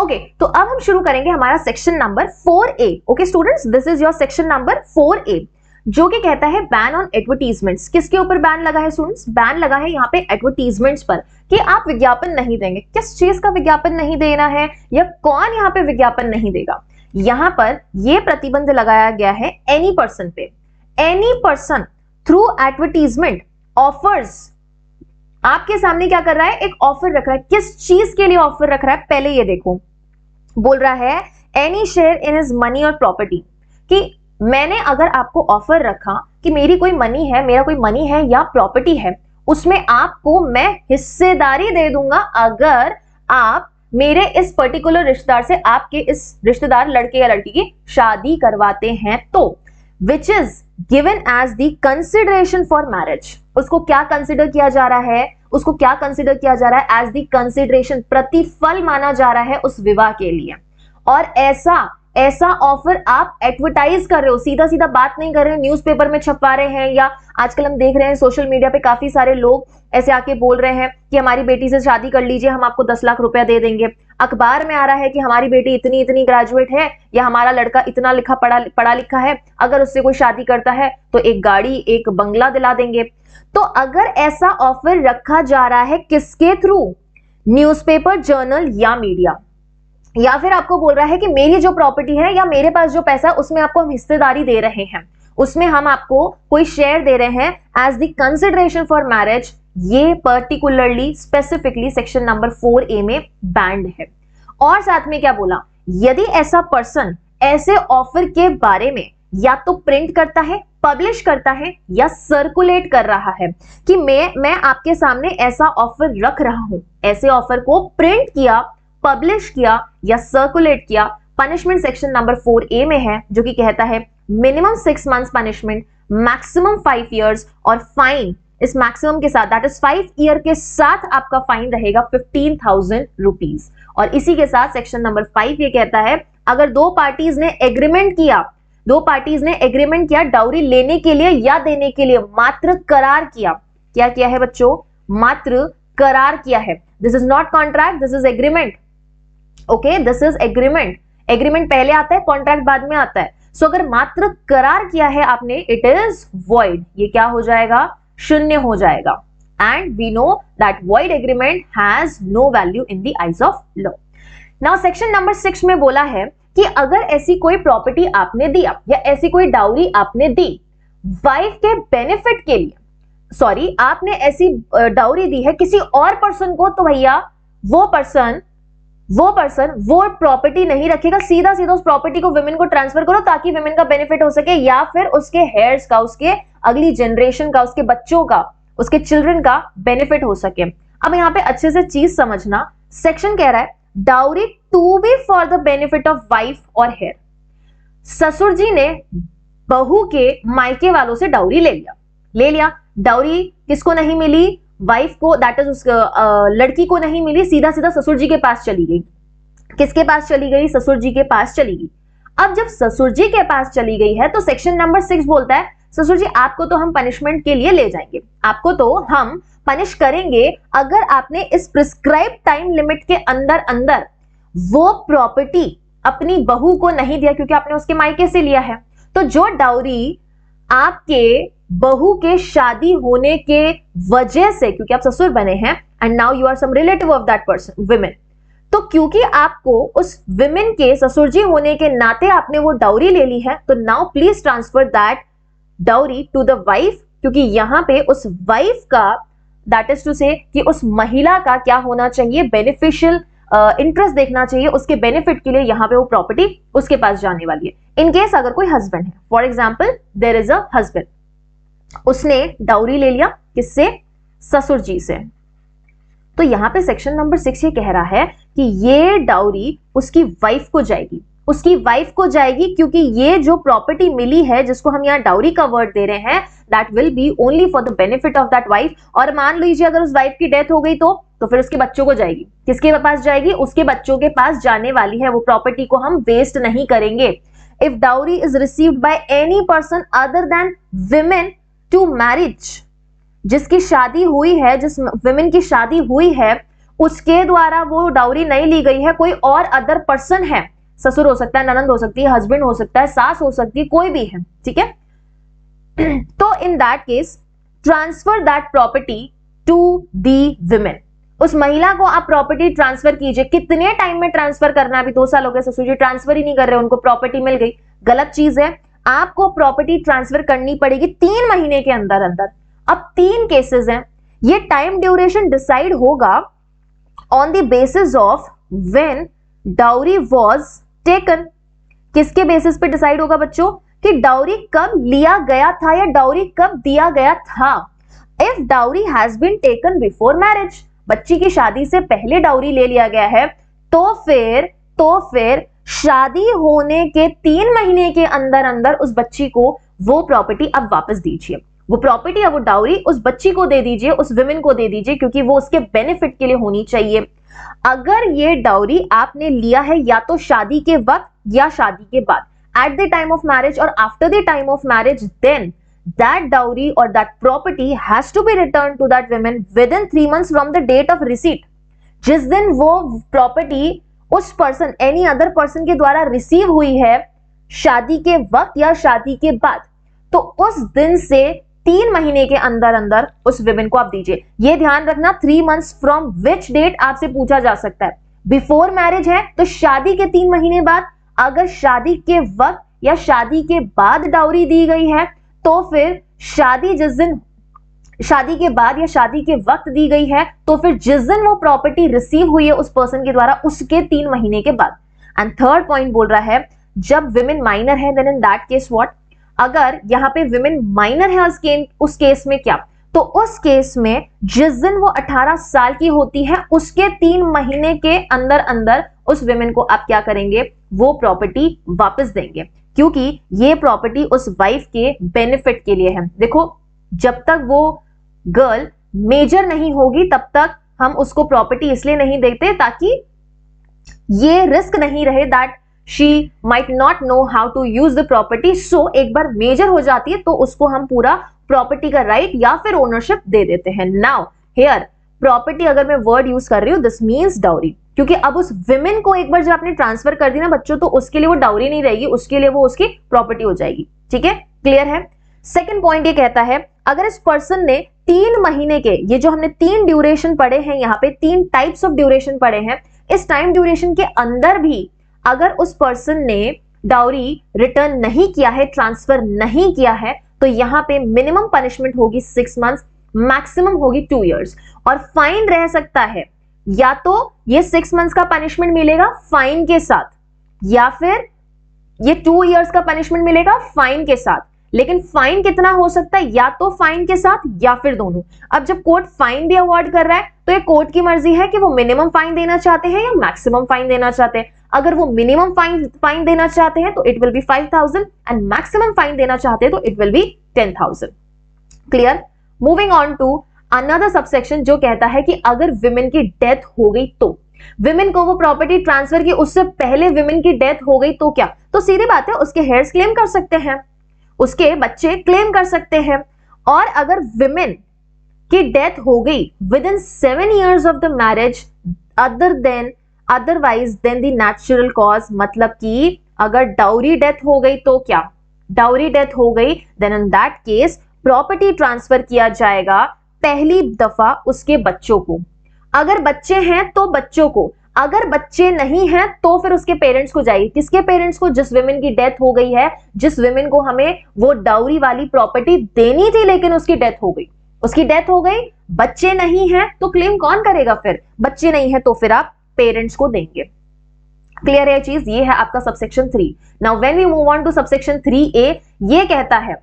Speaker 1: ओके, तो अब हम शुरू करेंगे हमारा section number 4A। Okay students, this is your section number 4A, जो कि कहता है बैन ऑन एडवर्टीजमेंट्स। किसके ऊपर बैन लगा है स्टूडेंट्स? बैन लगा है यहाँ पे एडवर्टीजमेंट्स पर, कि आप विज्ञापन नहीं देंगे। किस चीज का विज्ञापन नहीं देना है या कौन यहाँ पे विज्ञापन नहीं देगा? यहाँ पर यह प्रतिबंध लगाया गया है एनी पर्सन पे। Any person through advertisement offers, आपके सामने क्या कर रहा है? एक ऑफर रख रहा है। किस चीज के लिए ऑफर रख रहा है? पहले ये देखो, बोल रहा है any share in his money और प्रॉपर्टी, कि मैंने अगर आपको ऑफर रखा कि मेरी कोई मनी है, मेरा कोई मनी है या प्रॉपर्टी है, उसमें आपको मैं हिस्सेदारी दे दूंगा अगर आप मेरे इस पर्टिकुलर रिश्तेदार से, आपके इस रिश्तेदार लड़के या लड़की की शादी करवाते हैं तो, which is given as the consideration for marriage. उसको क्या कंसिडर किया जा रहा है? उसको क्या कंसिडर किया जा रहा है? एज द कंसिडरेशन, प्रतिफल माना जा रहा है उस विवाह के लिए। और ऐसा ऑफर आप एडवर्टाइज कर रहे हो, सीधा सीधा बात नहीं कर रहे हो, न्यूज़पेपर में छपवा रहे हैं, या आजकल हम देख रहे हैं सोशल मीडिया पे काफी सारे लोग ऐसे आके बोल रहे हैं कि हमारी बेटी से शादी कर लीजिए, हम आपको 10 लाख रुपया दे देंगे। अखबार में आ रहा है कि हमारी बेटी इतनी ग्रेजुएट है या हमारा लड़का इतना पढ़ा लिखा है, अगर उससे कोई शादी करता है तो एक गाड़ी, एक बंगला दिला देंगे। तो अगर ऐसा ऑफर रखा जा रहा है किसके थ्रू? न्यूज़पेपर, जर्नल या मीडिया, या फिर आपको बोल रहा है कि मेरी जो प्रॉपर्टी है या मेरे पास जो पैसा है उसमें आपको हम हिस्सेदारी दे रहे हैं, उसमें हम आपको कोई शेयर दे रहे हैं as the consideration for marriage, ये particularly specifically section number 4A में बैंड है। और साथ में क्या बोला? यदि ऐसा पर्सन ऐसे ऑफर के बारे में या तो प्रिंट करता है, पब्लिश करता है या सर्कुलेट कर रहा है कि मैं आपके सामने ऐसा ऑफर रख रहा हूं, ऐसे ऑफर को प्रिंट किया, पब्लिश किया या सर्कुलेट किया, पनिशमेंट सेक्शन नंबर 4A में है, जो कि कहता है minimum 6 months punishment, maximum 5 years, और फाइन इस मैक्सिमम के साथ, दैट इज 5 year के साथ आपका फाइन रहेगा 15,000 रुपीज। और इसी के साथ सेक्शन नंबर 5 ये कहता है, अगर दो पार्टीज ने एग्रीमेंट किया डाउरी लेने के लिए या देने के लिए, मात्र करार किया, क्या किया है बच्चों? मात्र करार किया है। This is not contract, this is agreement. Okay, this is agreement. Agreement पहले आता है, कॉन्ट्रैक्ट बाद में आता है। सो अगर मात्र करार किया है आपने, इट इज वॉइड। ये क्या हो जाएगा? शून्य हो जाएगा। And we know that void agreement has no value in the eyes of law. Now section number 6 में बोला है कि अगर ऐसी कोई प्रॉपर्टी आपने दिया या ऐसी कोई डाउरी आपने दी वाइफ के बेनिफिट के लिए, सॉरी आपने ऐसी डाउरी दी है किसी और पर्सन को, तो भैया वो पर्सन वो प्रॉपर्टी नहीं रखेगा, सीधा उस प्रॉपर्टी को विमेन को ट्रांसफर करो ताकि विमेन का बेनिफिट हो सके, या फिर उसके हेयर्स का, उसके अगली जनरेशन का, उसके बच्चों का, उसके चिल्ड्रन का बेनिफिट हो सके। अब यहाँ पे अच्छे से चीज समझना, सेक्शन कह रहा है dowry to be for the benefit of wife और हेयर। ससुर जी ने बहू के मायके वालों से डाउरी ले लिया। डाउरी किसको नहीं मिली? वाइफ को, दैट इज उस लड़की को नहीं मिली, सीधा ससुर जी के पास चली गई। किसके पास चली गई? ससुर जी के पास चली गई। अब जब ससुर जी के पास चली गई है तो सेक्शन नंबर 6 बोलता है ससुर जी आपको तो हम पनिशमेंट के लिए ले जाएंगे, आपको तो हम पनिश करेंगे अगर आपने इस प्रिस्क्राइब टाइम लिमिट के अंदर अंदर वो प्रॉपर्टी अपनी बहू को नहीं दिया क्योंकि आपने उसके मायके से लिया है। तो जो डाउरी आपके बहू के शादी होने के वजह से, क्योंकि आप ससुर बने हैं and now you are some relative of that person women, तो क्योंकि आपको उस विमेन के ससुर जी होने के नाते आपने वो डाउरी ले ली है, तो now please transfer that dowry to the wife, क्योंकि यहां पे उस वाइफ का, दैट इज टू से कि उस महिला का क्या होना चाहिए, बेनिफिशियल इंटरेस्ट देखना चाहिए, उसके बेनिफिट के लिए यहां पे वो प्रॉपर्टी उसके पास जाने वाली है। इन केस अगर कोई हस्बैंड है, for example there is a husband, उसने डाउरी ले लिया किससे, ससुर जी से, तो यहां पे सेक्शन नंबर 6 ये कह रहा है कि ये डाउरी उसकी वाइफ को जाएगी, उसकी वाइफ को जाएगी, क्योंकि ये जो प्रॉपर्टी मिली है जिसको हम यहाँ डाउरी का वर्ड दे रहे हैं, that will be only for the benefit of that wife. और मान लीजिए अगर उस वाइफ की डेथ हो गई तो फिर उसके बच्चों को जाएगी, किसके पास जाएगी, उसके बच्चों के पास जाने वाली है, वो प्रॉपर्टी को हम वेस्ट नहीं करेंगे। If dowry is received by any person other than women to marriage, जिसकी शादी हुई है, जिस विमेन की शादी हुई है उसके द्वारा वो डाउरी नहीं ली गई है, कोई और अदर पर्सन है, ससुर हो सकता है, ननंद हो सकती है, हस्बैंड हो सकता है, सास हो सकती है, कोई भी है, ठीक है। तो in that case transfer that property to the women, उस महिला को आप प्रॉपर्टी ट्रांसफर कीजिए। कितने टाइम में ट्रांसफर करना, अभी 2 साल हो गए ससुर जी ट्रांसफर ही नहीं कर रहे, उनको प्रॉपर्टी मिल गई, गलत चीज है। आपको प्रॉपर्टी ट्रांसफर करनी पड़ेगी 3 महीने के अंदर अंदर। अब 3 केसेस हैं, ये टाइम ड्यूरेशन डिसाइड होगा on the basis of when dowry was taken. किसके बेसिस पे डिसाइड होगा बच्चों, कि डाउरी कब लिया गया था या डाउरी कब दिया गया था। If dowry has been taken before marriage, बच्ची की शादी से पहले डाउरी ले लिया गया है, तो फिर शादी होने के 3 महीने के अंदर अंदर उस बच्ची को वो प्रॉपर्टी अब वापस दीजिए, वो प्रॉपर्टी अब वो डाउरी उस बच्ची को दे दीजिए, उस विमेन को दे दीजिए, क्योंकि वो उसके बेनिफिट के लिए होनी चाहिए। अगर ये डाउरी आपने लिया है या तो शादी के वक्त या शादी के बाद, at the time of marriage और after the time of marriage, then that dowry or that property has to be returned to that woman within 3 months from the date of receipt। जिस दिन वो प्रॉपर्टी उस person, any other person के द्वारा receive हुई है, शादी के वक्त या शादी के बाद, तो उस दिन से 3 महीने के अंदर अंदर उस विमेन को आप दीजिए। ये ध्यान रखना, 3 months फ्रॉम विच डेट आपसे पूछा जा सकता है। बिफोर मैरिज है तो शादी के 3 महीने बाद, अगर शादी के वक्त या शादी के बाद डाउरी दी गई है तो फिर शादी जिस दिन, शादी के बाद या शादी के वक्त दी गई है, तो फिर जिस दिन वो प्रॉपर्टी रिसीव हुई है उस पर्सन के द्वारा, उसके 3 महीने के बाद। एंड थर्ड पॉइंट बोल रहा है जब विमेन माइनर है, then in that case what, अगर यहाँ पे विमेन माइनर है उस केस में क्या, तो उस केस में जिस दिन वो 18 साल की होती है उसके 3 महीने के अंदर अंदर उस विमेन को आप क्या करेंगे, वो प्रॉपर्टी वापस देंगे, क्योंकि ये प्रॉपर्टी उस वाइफ के बेनिफिट के लिए है। देखो, जब तक वो गर्ल मेजर नहीं होगी तब तक हम उसको प्रॉपर्टी इसलिए नहीं देते ताकि ये रिस्क नहीं रहे that she might not know how to use the property. So एक बार मेजर हो जाती है तो उसको हम पूरा प्रॉपर्टी का राइट या फिर ओनरशिप दे देते हैं। नाउ हियर प्रॉपर्टी अगर मैं वर्ड यूज कर रही हूं, दिस मीन्स डाउरी, क्योंकि अब उस विमेन को एक बार जब आपने ट्रांसफर कर दी ना बच्चों, तो उसके लिए वो डाउरी नहीं रहेगी, उसके लिए वो उसकी प्रॉपर्टी हो जाएगी। ठीक है, क्लियर है। सेकंड पॉइंट ये कहता है अगर इस पर्सन ने 3 महीने के, ये जो हमने 3 ड्यूरेशन पढ़े हैं, यहाँ पे 3 टाइप्स ऑफ ड्यूरेशन पढ़े हैं, इस टाइम ड्यूरेशन के अंदर भी अगर उस पर्सन ने डाउरी रिटर्न नहीं किया है, ट्रांसफर नहीं किया है, तो यहाँ पे मिनिमम पनिशमेंट होगी 6 मंथ्स, मैक्सिमम होगी 2 इयर्स, और फाइन रह सकता है, या तो ये 6 मंथ्स का पनिशमेंट मिलेगा फाइन के साथ, या फिर ये 2 इयर्स का पनिशमेंट मिलेगा फाइन के साथ। लेकिन फाइन कितना हो सकता है, या तो फाइन के साथ या फिर दोनों। अब जब कोर्ट फाइन भी अवॉर्ड कर रहा है तो ये कोर्ट की मर्जी है कि वो मिनिमम फाइन देना चाहते हैं या मैक्सिमम फाइन देना चाहते हैं। अगर वो मिनिमम फाइन देना चाहते हैं तो it will be 5,000 and maximum fine देना चाहते हैं तो it will be 10,000। Clear. Moving on to another subsection जो कहता है कि अगर विमेन की डेथ हो गई तो विमेन को वो प्रॉपर्टी ट्रांसफर की, उससे पहले विमेन की डेथ हो गई तो क्या? तो सीधी बात है, उसके हेयर्स क्लेम कर सकते हैं, उसके बच्चे क्लेम कर सकते हैं। और अगर विमेन की डेथ हो गई within 7 years of the marriage otherwise then the natural cause, मतलब कि अगर डाउरी डेथ हो गई तो क्या? डाउरी डेथ हो गई, then in that case property transfer किया जाएगा पहली दफा उसके बच्चों को। अगर बच्चे हैं तो बच्चों को, अगर बच्चे नहीं हैं तो फिर उसके पेरेंट्स को जाएगी। किसके पेरेंट्स को? जिस विमेन की डेथ हो गई है, जिस विमेन को हमें वो डाउरी वाली प्रॉपर्टी देनी थी लेकिन उसकी डेथ हो गई। उसकी डेथ हो गई, बच्चे नहीं हैं तो क्लेम कौन करेगा? फिर बच्चे नहीं है तो फिर आप पेरेंट्स को देंगे। क्लियर है चीज? ये है आपका subsection 3। Now when we move on to subsection 3A, ये कहता है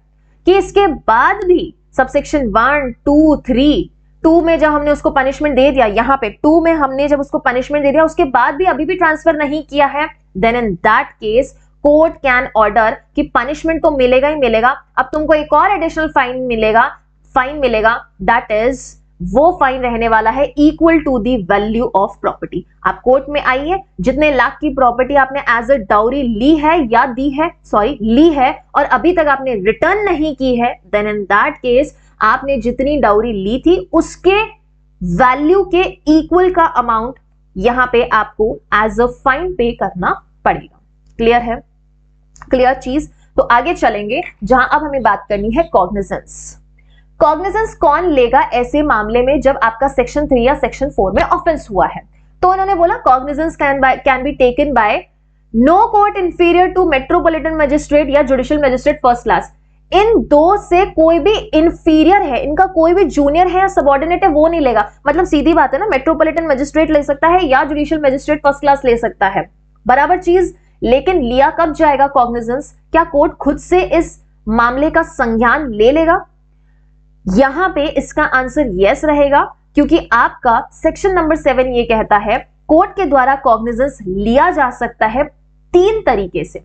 Speaker 1: कि इसके बाद भी सबसेक्शन 1, 2, 3, 2 में जब हमने उसको पनिशमेंट दे दिया, यहां पे 2 में हमने जब उसको पनिशमेंट दे दिया, उसके बाद भी अभी भी ट्रांसफर नहीं किया है, then in that case court can order कि पनिशमेंट तो मिलेगा ही मिलेगा, अब तुमको एक और एडिशनल फाइन मिलेगा, दैट इज वो फाइन रहने वाला है equal to the value of property. आप कोर्ट में आइए, जितने लाख की प्रॉपर्टी आपने एज अ डाउरी ली है या ली है और अभी तक आपने रिटर्न नहीं की है, देन इन दैट केस आपने जितनी डाउरी ली थी उसके वैल्यू के इक्वल का अमाउंट यहां पे आपको एज अ फाइन पे करना पड़ेगा। क्लियर है? क्लियर चीज? तो आगे चलेंगे जहां अब हमें बात करनी है कॉग्निजेंस। कॉग्निजेंस कौन लेगा ऐसे मामले में जब आपका सेक्शन 3 या सेक्शन 4 में ऑफेंस हुआ है? तो उन्होंने बोला cognizance can be taken by no court inferior to metropolitan magistrate या जुडिशियल मजिस्ट्रेट फर्स्ट क्लास। इन दो से कोई भी इंफीरियर है, इनका कोई भी जूनियर है या सबऑर्डिनेट है, वो नहीं लेगा। मतलब सीधी बात है ना, मेट्रोपॉलिटन मजिस्ट्रेट ले सकता है या जुडिशियल मजिस्ट्रेट फर्स्ट क्लास ले सकता है, बराबर चीज। लेकिन लिया कब जाएगा कॉग्निजेंस? क्या कोर्ट खुद से इस मामले का संज्ञान ले लेगा? यहां पे इसका आंसर यस रहेगा, क्योंकि आपका सेक्शन नंबर 7 ये कहता है कोर्ट के द्वारा कॉग्निजेंस लिया जा सकता है 3 तरीके से।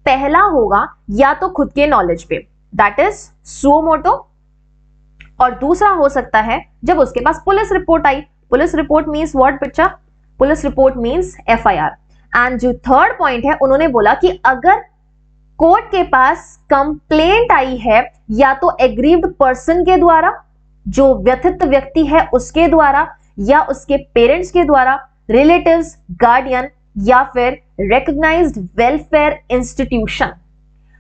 Speaker 1: पहला होगा या तो खुद के नॉलेज पे, दैट इज सुओ मोटो, और दूसरा हो सकता है जब उसके पास पुलिस रिपोर्ट आई। पुलिस रिपोर्ट मींस व्हाट बच्चा? Police report means FIR। And जो थर्ड पॉइंट है, उन्होंने बोला कि अगर कोर्ट के पास कंप्लेंट आई है या तो एग्रीव्ड पर्सन के द्वारा, जो व्यथित व्यक्ति है उसके द्वारा, या उसके पेरेंट्स के द्वारा, रिलेटिव्स, गार्डियन, या फिर recognised welfare institution.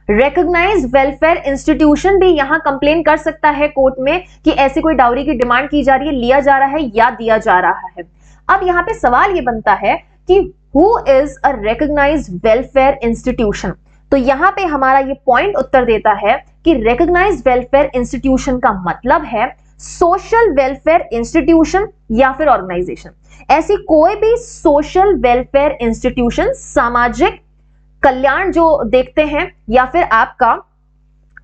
Speaker 1: Recognised welfare institution भी यहां कंप्लेन कर सकता है कोर्ट में कि ऐसी कोई डाउरी की डिमांड की जा रही है, लिया जा रहा है या दिया जा रहा है। अब यहां पे सवाल ये बनता है कि who is a recognised welfare institution? तो यहां पे हमारा ये पॉइंट उत्तर देता है कि रिकॉग्नाइज्ड वेलफेयर इंस्टीट्यूशन का मतलब है सोशल वेलफेयर इंस्टीट्यूशन या फिर ऑर्गेनाइजेशन। ऐसी कोई भी सोशल वेलफेयर इंस्टीट्यूशन, सामाजिक कल्याण जो देखते हैं, या फिर आपका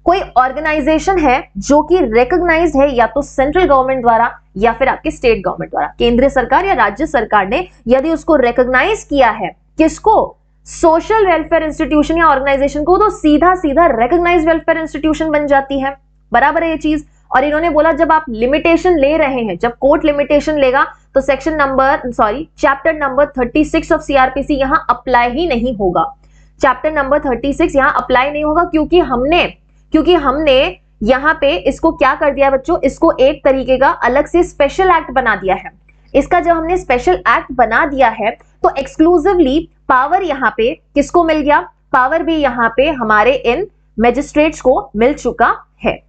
Speaker 1: कोई ऑर्गेनाइजेशन है जो कि रिकॉग्नाइज्ड है या तो सेंट्रल गवर्नमेंट द्वारा या फिर आपके स्टेट गवर्नमेंट द्वारा, केंद्रीय सरकार या राज्य सरकार ने यदि उसको रिकॉग्नाइज किया है, किसको? सोशल वेलफेयर इंस्टीट्यूशन या ऑर्गेनाइजेशन को, तो सीधा सीधा रिकॉग्नाइज्ड वेलफेयर इंस्टीट्यूशन बन जाती है। बराबर है ये चीज। और इन्होंने बोला जब आप लिमिटेशन ले रहे हैं, जब कोर्ट लिमिटेशन लेगा तो चैप्टर नंबर 36 ऑफ CRPC यहां अप्लाई ही नहीं होगा। चैप्टर नंबर 36 यहां अप्लाई नहीं होगा क्योंकि हमने यहां पे इसको क्या कर दिया बच्चों, इसको एक तरीके का अलग से स्पेशल एक्ट बना दिया है। इसका जब हमने स्पेशल एक्ट बना दिया है तो एक्सक्लूसिवली पावर यहां पे किसको मिल गया? पावर भी यहां पे हमारे इन मैजिस्ट्रेट्स को मिल चुका है।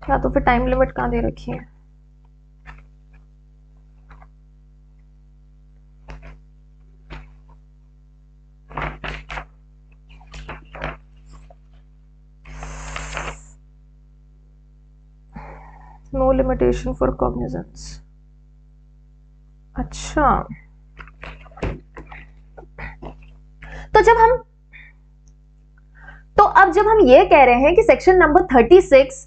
Speaker 1: क्या तो फिर टाइम लिमिट कहां दे रखी है? No limitation for cognizance. अच्छा, तो अब जब हम ये कह रहे हैं कि सेक्शन नंबर 36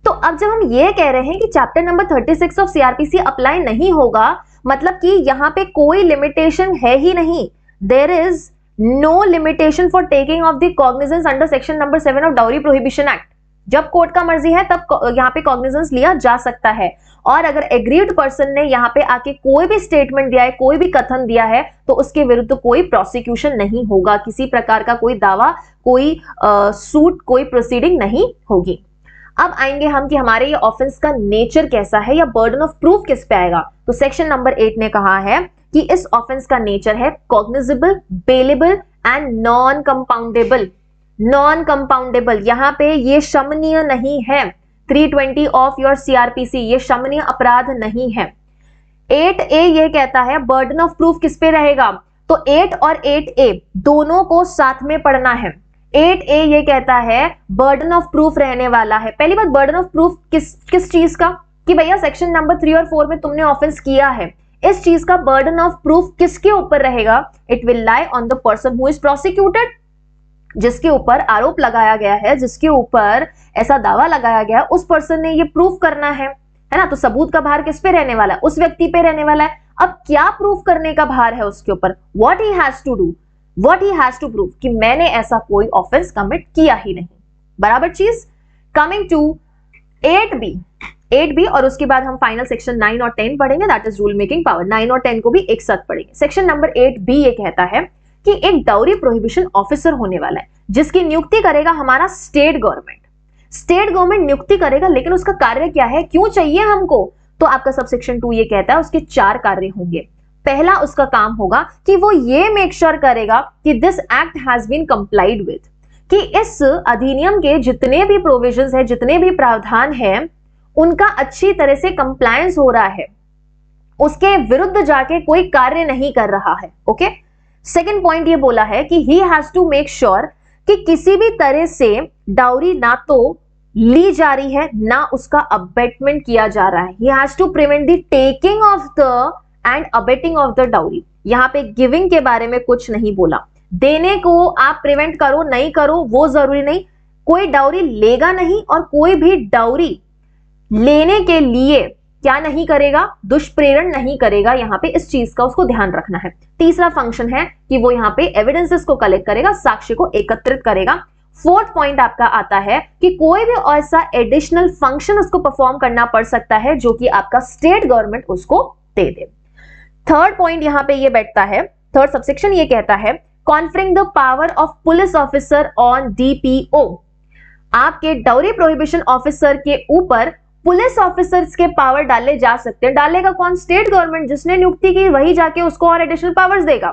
Speaker 1: तो अब जब हम ये कह रहे हैं कि chapter number 36 of CRPC apply नहीं होगा, मतलब कि यहाँ पे कोई लिमिटेशन है ही नहीं, there is no limitation for taking of the cognizance under section number 7 of dowry prohibition act. जब कोर्ट का मर्जी है तब यहाँ पे कॉग्निजेंस लिया जा सकता है, और अगर एग्रीव्ड पर्सन ने यहाँ पे आके कोई भी स्टेटमेंट दिया है, कोई भी कथन दिया है, तो उसके विरुद्ध कोई प्रोसिक्यूशन नहीं होगा, किसी प्रकार का कोई दावा, कोई सूट, कोई प्रोसीडिंग नहीं होगी। अब आएंगे हम कि हमारे ये ऑफेंस का नेचर कैसा है या बर्डन ऑफ प्रूफ किस पे आएगा। तो सेक्शन नंबर 8 ने कहा है कि इस ऑफेंस का नेचर है cognizable, bailable and non compoundable. Non compoundable, यहाँ पे ये शमनीय नहीं है, 320 ऑफ योर सीआरपीसी, ये शमनीय अपराध नहीं है। 8A ये कहता है बर्डन ऑफ प्रूफ किस पे रहेगा, तो 8 और 8A दोनों को साथ में पढ़ना है। 8A ये कहता है बर्डन ऑफ प्रूफ रहने वाला है। पहली बात, बर्डन ऑफ प्रूफ किस चीज का, कि भैया सेक्शन नंबर 3 और 4 में तुमने ऑफेंस किया है, इस चीज का बर्डन ऑफ प्रूफ किसके ऊपर रहेगा, it will lie on the person who is prosecuted, जिसके ऊपर आरोप लगाया गया है, जिसके ऊपर ऐसा दावा लगाया गया है, उस पर्सन ने ये प्रूफ करना है ना। तो सबूत का भार किस पे रहने वाला है, उस व्यक्ति पे रहने वाला है। अब क्या प्रूफ करने का भार है उसके ऊपर, what he has to do, what he has to prove कि मैंने ऐसा कोई ऑफेंस कमिट किया ही नहीं, बराबर चीज। कमिंग टू 8B और उसके बाद हम फाइनल सेक्शन 9 और 10 पढ़ेंगे, that is rule making power. 9 और 10 को भी एक साथ पढ़ेंगे। सेक्शन नंबर 8B ये कहता है कि एक डाउरी प्रोहिबिशन ऑफिसर होने वाला है, जिसकी नियुक्ति करेगा हमारा स्टेट गवर्नमेंट। स्टेट गवर्नमेंट नियुक्ति करेगा, लेकिन उसका कार्य क्या है, क्यों चाहिए हमको, तो आपका सबसेक्शन 2 ये कहता है उसके 4 कार्य होंगे। पहला उसका काम होगा कि वो ये मेक श्योर करेगा कि this act has been complied with, कि इस अधिनियम के जितने भी प्रोविजंस है, जितने भी प्रावधान है, उनका अच्छी तरह से कंप्लायंस हो रहा है, उसके विरुद्ध जाके कोई कार्य नहीं कर रहा है। ओके, सेकंड पॉइंट ये बोला है कि he has to make sure कि किसी भी तरह से डाउरी ना तो ली जा रही है, ना उसका अबेटमेंट किया जा रहा है। He has to prevent the taking of the and abetting of the dowry. यहाँ पे गिविंग के बारे में कुछ नहीं बोला, देने को आप प्रिवेंट करो नहीं करो वो जरूरी नहीं, कोई डाउरी लेगा नहीं और कोई भी डाउरी लेने के लिए क्या नहीं करेगा, दुष्प्रेरण नहीं करेगा। यहाँ पे इस चीज का उसको ध्यान रखना है। तीसरा फंक्शन है कि वो यहाँ पे एविडेंसेस को कलेक्ट करेगा, साक्ष्य को एकत्रित करेगा। फोर्थ पॉइंट आपका आता है कि कोई भी ऐसा एडिशनल फंक्शन उसको परफॉर्म करना पड़ सकता है जो कि आपका स्टेट गवर्नमेंट उसको दे दे। थर्ड पॉइंट यहाँ पे ये बैठता है, थर्ड सबसेक्शन ये कहता है conferring the power of police officer on DPO. आपके डाउरी प्रोहिबिशन ऑफिसर के ऊपर पुलिस ऑफिसर्स के पावर डाले जा सकते हैं। डालेगा कौन, स्टेट गवर्नमेंट, जिसने नियुक्ति की वही जाके उसको और एडिशनल पावर्स देगा।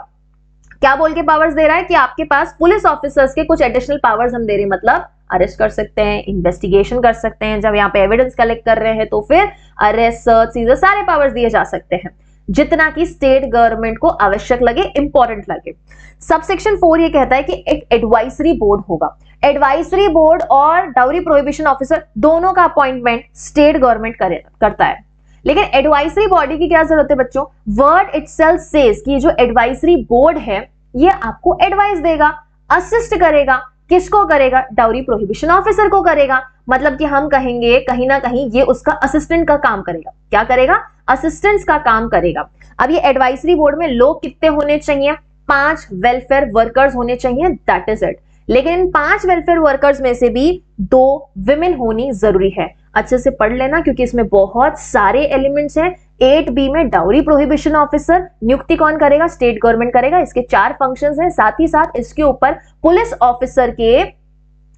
Speaker 1: क्या बोल के पावर्स दे रहा है कि आपके पास पुलिस ऑफिसर्स के कुछ एडिशनल पावर्स हम दे रहे हैं, मतलब अरेस्ट कर सकते हैं, इन्वेस्टिगेशन कर सकते हैं, जब यहाँ पे एविडेंस कलेक्ट कर रहे हैं तो फिर अरेस्ट, सर्च, सीजर, सारे पावर्स दिए जा सकते हैं जितना कि स्टेट गवर्नमेंट को आवश्यक लगे, इंपॉर्टेंट लगे। सबसेक्शन 4 ये कहता है कि एक एडवाइजरी बोर्ड होगा। एडवाइजरी बोर्ड और डाउरी प्रोहिबिशन ऑफिसर दोनों का अपॉइंटमेंट स्टेट गवर्नमेंट करता है, लेकिन एडवाइजरी बॉडी की क्या जरूरत है बच्चों, वर्ड इटसेल्फ सेज कि जो एडवाइजरी बोर्ड है ये आपको एडवाइस देगा, असिस्ट करेगा। किसको करेगा, डाउरी प्रोहिबिशन ऑफिसर को करेगा। मतलब कि हम कहेंगे कहीं ना कहीं ये उसका असिस्टेंट का काम करेगा। क्या करेगा, असिस्टेंट्स का काम करेगा। अब ये एडवाइजरी बोर्ड में लोग कितने होने चाहिए, 5 वेलफेयर वर्कर्स होने चाहिए, दैट इज इट। लेकिन इन 5 वेलफेयर वर्कर्स में से भी 2 विमेन होनी जरूरी है। अच्छे से पढ़ लेना क्योंकि इसमें बहुत सारे एलिमेंट्स हैं। 8B में डाउरी प्रोहिबिशन ऑफिसर नियुक्ति कौन करेगा, स्टेट गवर्नमेंट करेगा। इसके 4 फंक्शंस हैं, साथ ही साथ इसके ऊपर पुलिस ऑफिसर के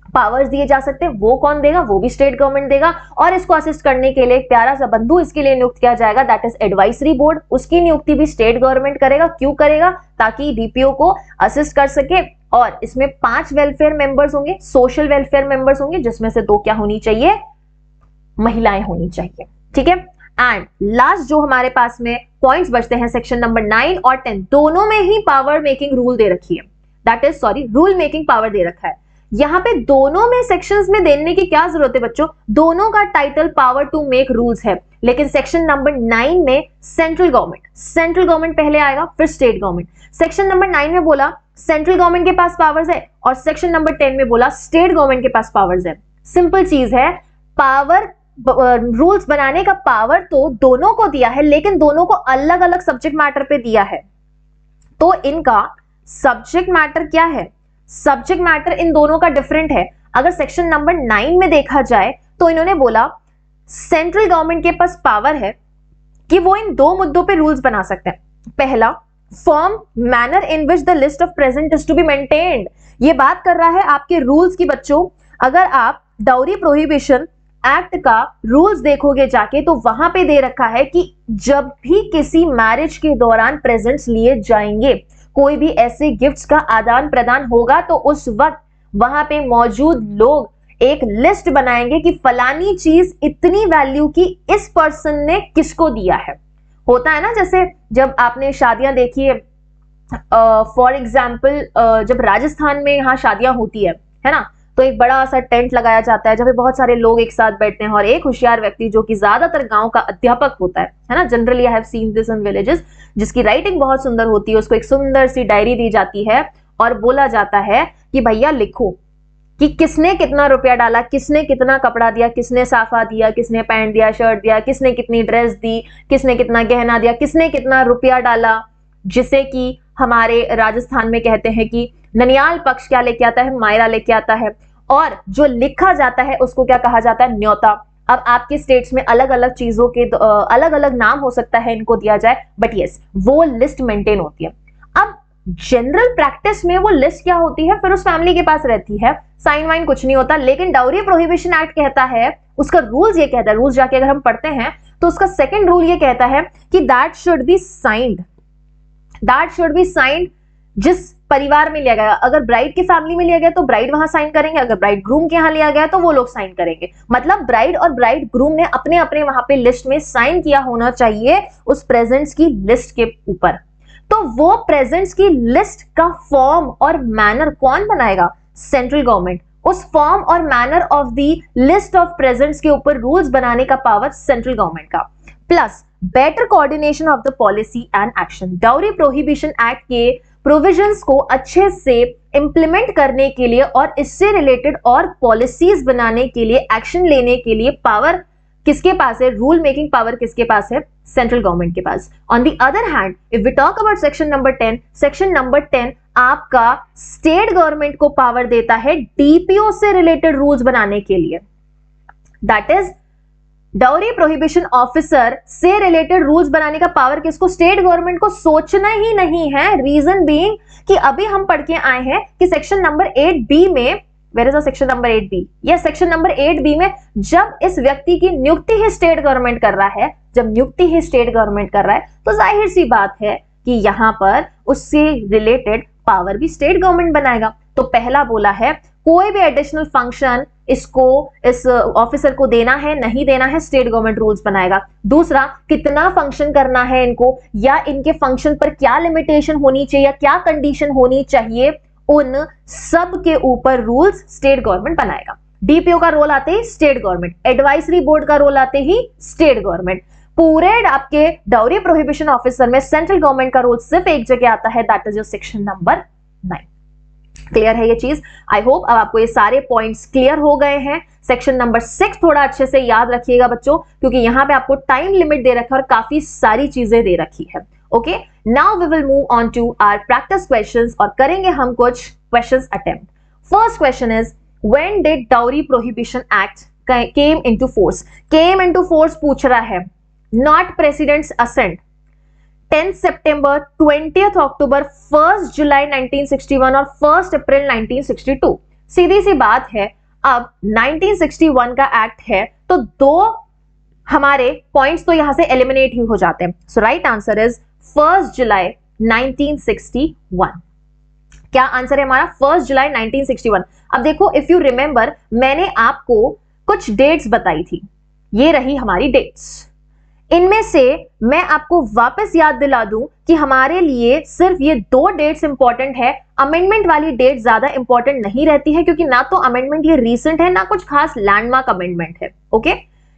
Speaker 1: पावर्स दिए जा सकते हैं। वो कौन देगा, वो भी स्टेट गवर्नमेंट देगा। और इसको असिस्ट करने के लिए एक प्यारा सा बंधु इसके लिए नियुक्त किया जाएगा, दैट इज एडवाइजरी बोर्ड। उसकी नियुक्ति भी स्टेट गवर्नमेंट करेगा। क्यों करेगा, ताकि डीपीओ को असिस्ट कर सके। और इसमें 5 वेलफेयर मेंबर्स होंगे, सोशल वेलफेयर मेंबर्स होंगे, जिसमें से 2 क्या होनी चाहिए, महिलाएं होनी चाहिए। ठीक है। एंड लास्ट जो हमारे पास में पॉइंट्स बचते हैं, सेक्शन नंबर 9 और 10 दोनों में ही पावर मेकिंग रूल दे रखी है, that is rule making power दे रखा है। यहाँ पे दोनों में सेक्शंस में देने की क्या जरूरत है बच्चों, दोनों का title power to make rules है। लेकिन सेक्शन नंबर 9 में सेंट्रल गवर्नमेंट पहले आएगा, फिर स्टेट गवर्नमेंट। सेक्शन नंबर 9 में बोला सेंट्रल गवर्नमेंट के पास पावर्स है, और सेक्शन नंबर 10 में बोला स्टेट गवर्नमेंट के पास पावर्स है। सिंपल चीज है, पावर रूल्स बनाने का पावर तो दोनों को दिया है, लेकिन दोनों को अलग अलग सब्जेक्ट मैटर पे दिया है। तो इनका सब्जेक्ट मैटर क्या है? सब्जेक्ट मैटर इन दोनों का डिफरेंट है। अगर सेक्शन नंबर 9 में देखा जाए तो इन्होंने बोला सेंट्रल गवर्नमेंट के पास पावर है कि वो इन दो मुद्दों पे रूल्स बना सकते हैं। पहला, form manner in which the list of present is to be maintained. ये बात कर रहा है आपके रूल्स की बच्चों। अगर आप डाउरी प्रोहिबिशन एक्ट का रूल्स देखोगे जाके तो वहां पे दे रखा है कि जब भी किसी मैरिज के दौरान प्रेजेंट्स लिए जाएंगे, कोई भी ऐसे गिफ्ट्स का आदान प्रदान होगा, तो उस वक्त वहां पे मौजूद लोग एक लिस्ट बनाएंगे कि फलानी चीज इतनी वैल्यू की इस पर्सन ने किसको दिया है। होता है ना, जैसे जब आपने शादियां देखी है, फॉर एग्जाम्पल जब राजस्थान में यहाँ शादियां होती है ना, तो एक बड़ा सा टेंट लगाया जाता है जब बहुत सारे लोग एक साथ बैठते हैं और एक होशियार व्यक्ति जो कि ज्यादातर गांव का अध्यापक होता है ना, generally I have seen this in villages, जिसकी राइटिंग बहुत सुंदर होती है, उसको एक सुंदर सी डायरी दी जाती है और बोला जाता है कि भैया लिखो कि किसने कितना रुपया डाला, किसने कितना कपड़ा दिया, किसने साफा दिया, किसने पैंट दिया, शर्ट दिया, किसने कितनी ड्रेस दी, किसने कितना गहना दिया, किसने कितना रुपया डाला, जिसे कि हमारे राजस्थान में कहते हैं कि ननियाल पक्ष क्या लेके आता है, मायरा लेके आता है, और जो लिखा जाता है उसको क्या कहा जाता है, न्योता। अब आपके स्टेट्स में अलग अलग चीजों के अलग अलग नाम हो सकता है इनको दिया जाए, बट यस वो लिस्ट मेंटेन होती है। अब जनरल प्रैक्टिस में वो लिस्ट क्या होती है, फिर उस फैमिली के पास रहती है, साइन वाइन कुछ नहीं होता। लेकिन डाउरी प्रोहिबिशन एक्ट कहता है, उसका रूल्स ये कहता है, रूल्स जाके अगर हम पढ़ते हैं तो उसका सेकंड रूल ये कहता है कि that should be signed, that should be signed जिस परिवार में लिया गया। अगर ब्राइड की फैमिली में लिया गया तो ब्राइड वहां साइन करेंगे, अगर ब्राइड ग्रूम के यहाँ लिया गया तो वो लोग साइन करेंगे। मतलब ब्राइड और ब्राइड ग्रूम ने अपने अपने वहां पे लिस्ट में साइन किया होना चाहिए उस प्रेजेंट्स की लिस्ट के ऊपर। तो वो प्रेजेंट्स की लिस्ट का फॉर्म और मैनर कौन बनाएगा? Central government. उस फॉर्म और manner of the list of presents के ऊपर रूल्स बनाने का पावर सेंट्रल गवर्नमेंट का। Plus better coordination of the policy and action. Dowry prohibition act के प्रोविजंस को अच्छे से इंप्लीमेंट करने के लिए और इससे रिलेटेड और पॉलिसीज बनाने के लिए, एक्शन लेने के लिए पावर किसके पास है? रूल मेकिंग पावर किसके पास है? सेंट्रल गवर्नमेंट के पास। On the other hand if we talk about section number 10, section number 10 आपका स्टेट गवर्नमेंट को पावर देता है डीपीओ से रिलेटेड रूल्स बनाने के लिए। That is dowry prohibition officer से रिलेटेड रूल्स बनाने का पावर किसको? स्टेट गवर्नमेंट को। सोचना ही नहीं है। रीजन बीइंग कि अभी हम पढ़ के आए हैं कि सेक्शन नंबर 8B में, where is the section number 8B? Yes, section number 8B में जब इस व्यक्ति की नियुक्ति ही स्टेट गवर्नमेंट कर रहा है, जब नियुक्ति ही स्टेट गवर्नमेंट कर रहा है, तो जाहिर सी बात है कि यहां पर उससे रिलेटेड पावर भी स्टेट गवर्नमेंट बनाएगा। तो पहला बोला है कोई भी एडिशनल फंक्शन इसको, इस ऑफिसर को देना है नहीं देना है, स्टेट गवर्नमेंट रूल्स बनाएगा। दूसरा, कितना फंक्शन करना है इनको, या इनके फंक्शन पर क्या लिमिटेशन होनी चाहिए, या क्या कंडीशन होनी चाहिए, उन सब के ऊपर रूल्स स्टेट गवर्नमेंट बनाएगा। डीपीओ का रोल आते ही स्टेट गवर्नमेंट, एडवाइजरी बोर्ड का रोल आते ही स्टेट गवर्नमेंट। पूरे आपके डाउरी प्रोहिबिशन ऑफिसर में सेंट्रल गवर्नमेंट का रोल सिर्फ एक जगह आता है, that is your section number 9। Clear है ये चीज? आई होप अब आपको ये सारे पॉइंट्स क्लियर हो गए हैं। सेक्शन नंबर 6 थोड़ा अच्छे से याद रखिएगा बच्चों, क्योंकि यहां पे आपको टाइम लिमिट दे रखा है और काफी सारी चीजें दे रखी है। Okay, now we will move on to our practice questions और करेंगे हम कुछ questions attempt. First question is when did dowry prohibition act came into force? Came into force पूछ रहा है, not president's assent. 10 September, 20 October, 1 July 1961 और 1 अप्रैल 1962। सीधी सी बात है, अब 1961 का एक्ट है तो दो हमारे पॉइंट्स तो यहां से एलिमिनेट ही हो जाते हैं। सो राइट आंसर इज 1 जुलाई 1961। क्या आंसर है हमारा? 1 जुलाई 1961। अब देखो, इफ यू रिमेंबर, मैंने आपको कुछ डेट्स बताई थी, ये रही हमारी डेट्स। इनमें से मैं आपको वापस याद दिला दूं कि हमारे लिए सिर्फ ये दो डेट्स इंपॉर्टेंट है, अमेंडमेंट वाली डेट ज्यादा इंपॉर्टेंट नहीं रहती है, क्योंकि ना तो अमेंडमेंट ये रीसेंट है ना कुछ खास लैंडमार्क अमेंडमेंट है। Okay,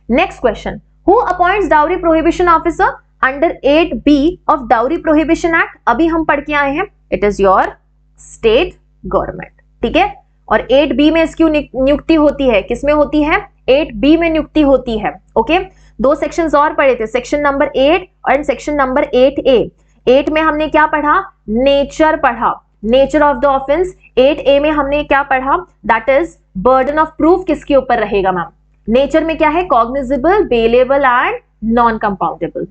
Speaker 1: next question, who appoints dowry prohibition officer under 8B of dowry prohibition act? अभी हम पढ़ के आए हैं, it is your state government. ठीक है, और 8B में इसकी नियुक्ति होती है, किसमें होती है? 8B में नियुक्ति होती है। ओके, दो सेक्शंस और पढ़े थे, सेक्शन नंबर 8 और सेक्शन नंबर 8A। 8 में हमने क्या पढ़ा? नेचर पढ़ा, nature of the offence. 8A में हमने क्या पढ़ा? That is burden of proof किसके ऊपर रहेगा मैम? नेचर में क्या है? Cognizable, bailable and non compoundable.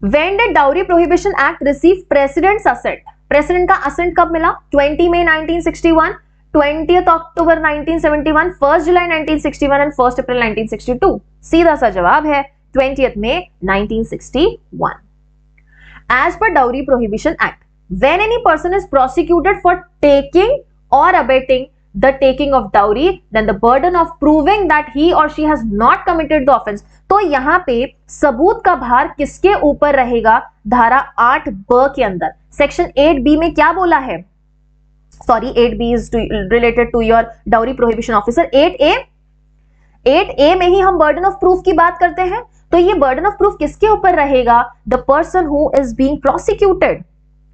Speaker 1: When did Dowry Prohibition Act receive President's assent? President का assent कब मिला? 20 मई 1961, 20th October 1971, 1st July 1961 and 1st April 1962। सीधा सा जवाब है 20th May 1961। As per Dowry Prohibition Act, when any person is prosecuted for taking or abetting the taking of dowry, then the burden of proving that he or she has not committed the offense। तो यहाँ पे सबूत का भार किसके ऊपर रहेगा? धारा 8B के अंदर। सेक्शन 8B में क्या बोला है? Sorry, 8B is related to your dowry prohibition officer। 8A में ही हम burden of proof की बात करते हैं, तो ये burden of proof किसके ऊपर रहेगा? The person who is being prosecuted।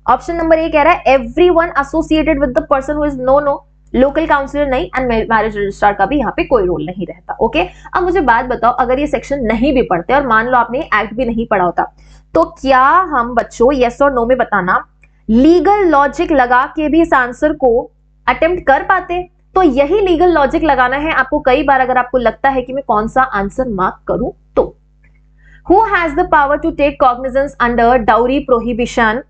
Speaker 1: Option number A कह रहा है everyone associated with the person who is no local councillor नहीं, एंड मैरिज रजिस्ट्रार का भी यहाँ पे कोई रोल नहीं रहता। ओके, अब मुझे बात बताओ, अगर ये सेक्शन नहीं भी पढ़ते और मान लो आपने एक्ट भी नहीं पढ़ा होता, तो क्या हम बच्चों यस और नो में बताना लीगल लॉजिक लगा के भी इस आंसर को अटेम्प्ट कर पाते? तो यही लीगल लॉजिक लगाना है आपको कई बार, अगर आपको लगता है कि मैं कौन सा आंसर मार्क करूं तो। Who has the power to take cognizance under dowry prohibition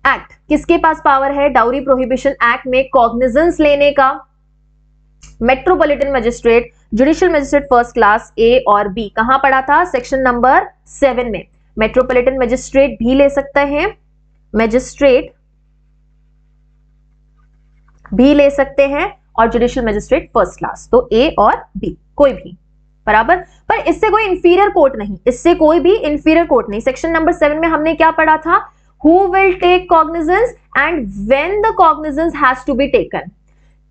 Speaker 1: act? किसके पास पावर है डाउरी प्रोहिबिशन एक्ट में कॉग्निजेंस लेने का? Metropolitan magistrate, judicial magistrate first class, A और बी। कहां पढ़ा था? सेक्शन नंबर 7 में। मेट्रोपॉलिटन मजिस्ट्रेट भी ले सकते हैं, मजिस्ट्रेट भी ले सकते हैं, और जुडिशियल मजिस्ट्रेट फर्स्ट क्लास, तो ए और बी कोई भी बराबर। पर इससे कोई इंफीरियर कोर्ट नहीं, इससे कोई भी इंफीरियर कोर्ट नहीं। सेक्शन नंबर 7 में हमने क्या पढ़ा था? Who will take cognizance and when the cognizance has to be taken।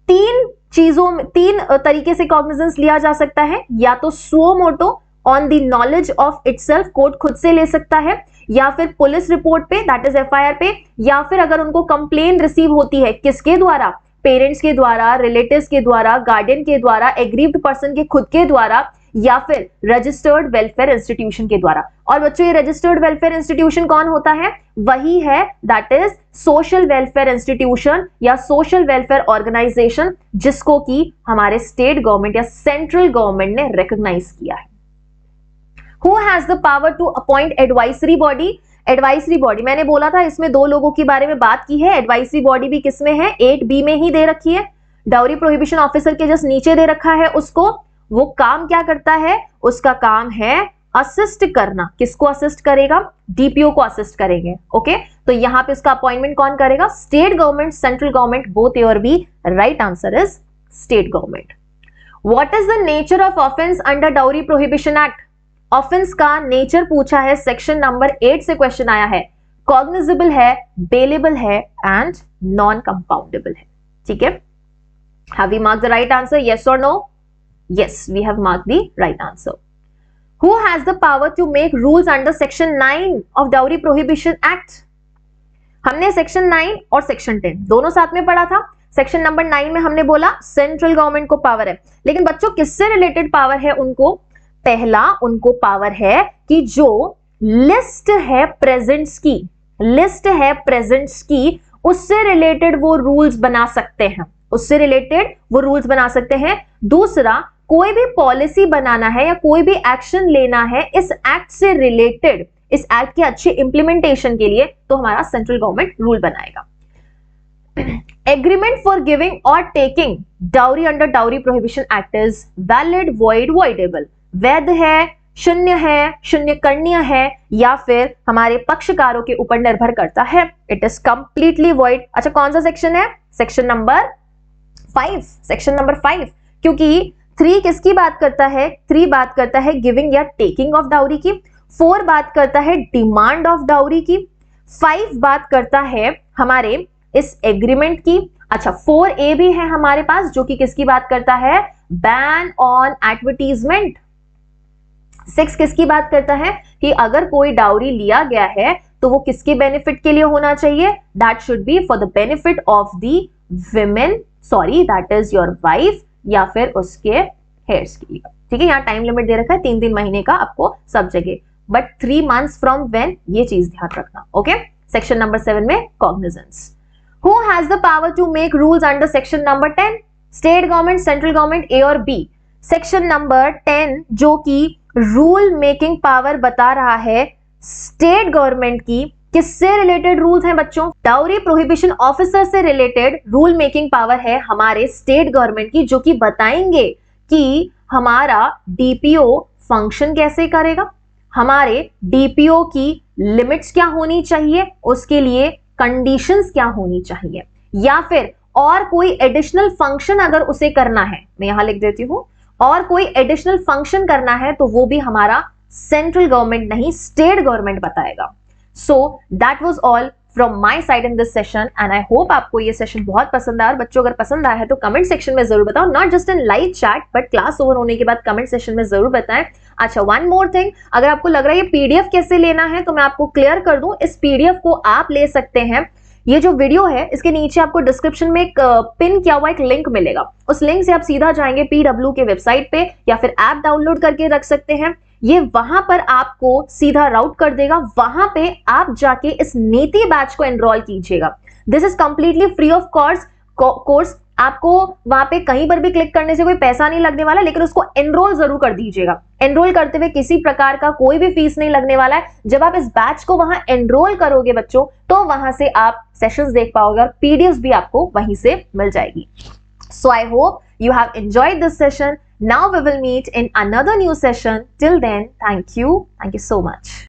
Speaker 1: तीन तरीके से cognizance लिया जा सकता है, या तो suo moto on the knowledge of itself, court खुद से ले सकता है, या फिर पुलिस रिपोर्ट पे, दैट इज FIR पे, या फिर अगर उनको कंप्लेन रिसीव होती है किसके द्वारा? पेरेंट्स के द्वारा, रिलेटिव्स के द्वारा, गार्डियन के द्वारा, एग्रीव्ड पर्सन के खुद के द्वारा, या फिर रजिस्टर्ड वेलफेयर इंस्टीट्यूशन के द्वारा। और बच्चों ये रजिस्टर्ड वेलफेयर इंस्टीट्यूशन कौन होता है? वही है that is social welfare institution या सोशल वेलफेयर ऑर्गेनाइजेशन, जिसको कि हमारे स्टेट गवर्नमेंट या सेंट्रल गवर्नमेंट ने रिकॉग्नाइज किया है। Who has the power to appoint advisory body? Advisory body मैंने बोला था इसमें दो लोगों के बारे में बात की है। एडवाइजरी बॉडी भी किसमें है? 8B में ही दे रखी है। डाउरी प्रोहिबिशन ऑफिसर के जस्ट नीचे दे रखा है उसको। वो काम क्या करता है? उसका काम है असिस्ट करना। किसको असिस्ट करेगा? DPO को असिस्ट करेंगे। ओके, तो यहां पे उसका अपॉइंटमेंट कौन करेगा? State government, central government, both A और B. Right answer is state government. What is the nature of offence under dowry prohibition act? Offence का नेचर पूछा है, सेक्शन नंबर 8 से क्वेश्चन आया है। कॉग्निजेबल है, बेलेबल है एंड नॉन कंपाउंडेबल है। ठीक है, have we marked the right answer? Yes और no? Yes, we have marked the right answer. Who has the power to make rules under Section 9 of Dowry Prohibition Act? हमने section 9 और section 10 दोनों साथ में पढ़ा था। सेक्शन नंबर 9 में हमने बोला सेंट्रल गवर्नमेंट को पावर है, लेकिन बच्चों किससे रिलेटेड पावर है उनको? पहला उनको पावर है कि जो लिस्ट है प्रेजेंट्स की, लिस्ट है प्रेजेंट्स की, उससे रिलेटेड वो रूल्स बना सकते हैं, उससे रिलेटेड वो रूल्स बना सकते हैं। दूसरा, कोई भी पॉलिसी बनाना है या कोई भी एक्शन लेना है इस एक्ट से रिलेटेड, इस एक्ट के अच्छे इंप्लीमेंटेशन के लिए, तो हमारा सेंट्रल गवर्नमेंट रूल बनाएगा। एग्रीमेंट फॉर गिविंग और taking dowry under dowry prohibition act is valid, void, voidable. वैध है, शून्य है, शून्य करणीय है, या फिर हमारे पक्षकारों के ऊपर निर्भर करता है। It is completely void. अच्छा, कौन सा सेक्शन है? सेक्शन नंबर 5, सेक्शन नंबर 5, क्योंकि 3 किसकी बात करता है? 3 बात करता है गिविंग या टेकिंग ऑफ डाउरी की, 4 बात करता है डिमांड ऑफ डाउरी की, 5 बात करता है हमारे इस एग्रीमेंट की। अच्छा, 4A भी है हमारे पास जो कि किसकी बात करता है? Ban on advertisement. 6 किसकी बात करता है कि अगर कोई डाउरी लिया गया है तो वो किसके बेनिफिट के लिए होना चाहिए? That should be for the benefit of the women, sorry that is your wife, या फिर उसके हेयर्स के लिए। ठीक है, यहाँ टाइम लिमिट दे रखा है 3-3 महीने का आपको सब जगह, बट 3 months फ्रॉम व्हेन, ये चीज ध्यान रखना। ओके, सेक्शन नंबर 7 में cognizance. Who has the power to make rules under section number 10? State government, central government, A और बी। सेक्शन नंबर 10 जो कि रूल मेकिंग पावर बता रहा है स्टेट गवर्नमेंट की, किससे रिलेटेड रूल्स हैं बच्चों? डाउरी प्रोहिबिशन ऑफिसर से रिलेटेड रूल मेकिंग पावर है हमारे स्टेट गवर्नमेंट की, जो कि बताएंगे कि हमारा डीपीओ फंक्शन कैसे करेगा, हमारे डीपीओ की लिमिट्स क्या होनी चाहिए, उसके लिए कंडीशंस क्या होनी चाहिए, या फिर और कोई एडिशनल फंक्शन अगर उसे करना है, मैं यहां लिख देती हूं, और कोई एडिशनल फंक्शन करना है तो वो भी हमारा सेंट्रल गवर्नमेंट नहीं स्टेट गवर्नमेंट बताएगा। So that was all from my side in this session and I hope आपको ये सेशन बहुत पसंद आया। और बच्चों अगर पसंद आया है तो कमेंट सेक्शन में जरूर बताओ, not just in live chat but class over होने के बाद कमेंट सेक्शन में जरूर बताएं। अच्छा, वन मोर थिंग, अगर आपको लग रहा है ये पीडीएफ कैसे लेना है तो मैं आपको क्लियर कर दूं, इस पीडीएफ को आप ले सकते हैं। ये जो वीडियो है इसके नीचे आपको डिस्क्रिप्शन में एक पिन किया हुआ एक लिंक मिलेगा, उस लिंक से आप सीधा जाएंगे पीडब्ल्यू के वेबसाइट पे, या फिर ऐप डाउनलोड करके रख सकते हैं। ये वहां पर आपको सीधा राउट कर देगा, वहां पे आप जाके इस नीति बैच को एनरोल कीजिएगा। This is completely free of course. आपको वहां पे कहीं पर भी क्लिक करने से कोई पैसा नहीं लगने वाला, लेकिन उसको एनरोल जरूर कर दीजिएगा। एनरोल करते हुए किसी प्रकार का कोई भी फीस नहीं लगने वाला है। जब आप इस बैच को वहां एनरोल करोगे बच्चों, तो वहां से आप सेशंस देख पाओगे और पीडीएफ भी आपको वहीं से मिल जाएगी। So I hope you have enjoyed this session. Now we will meet in another new session. Till then, thank you so much.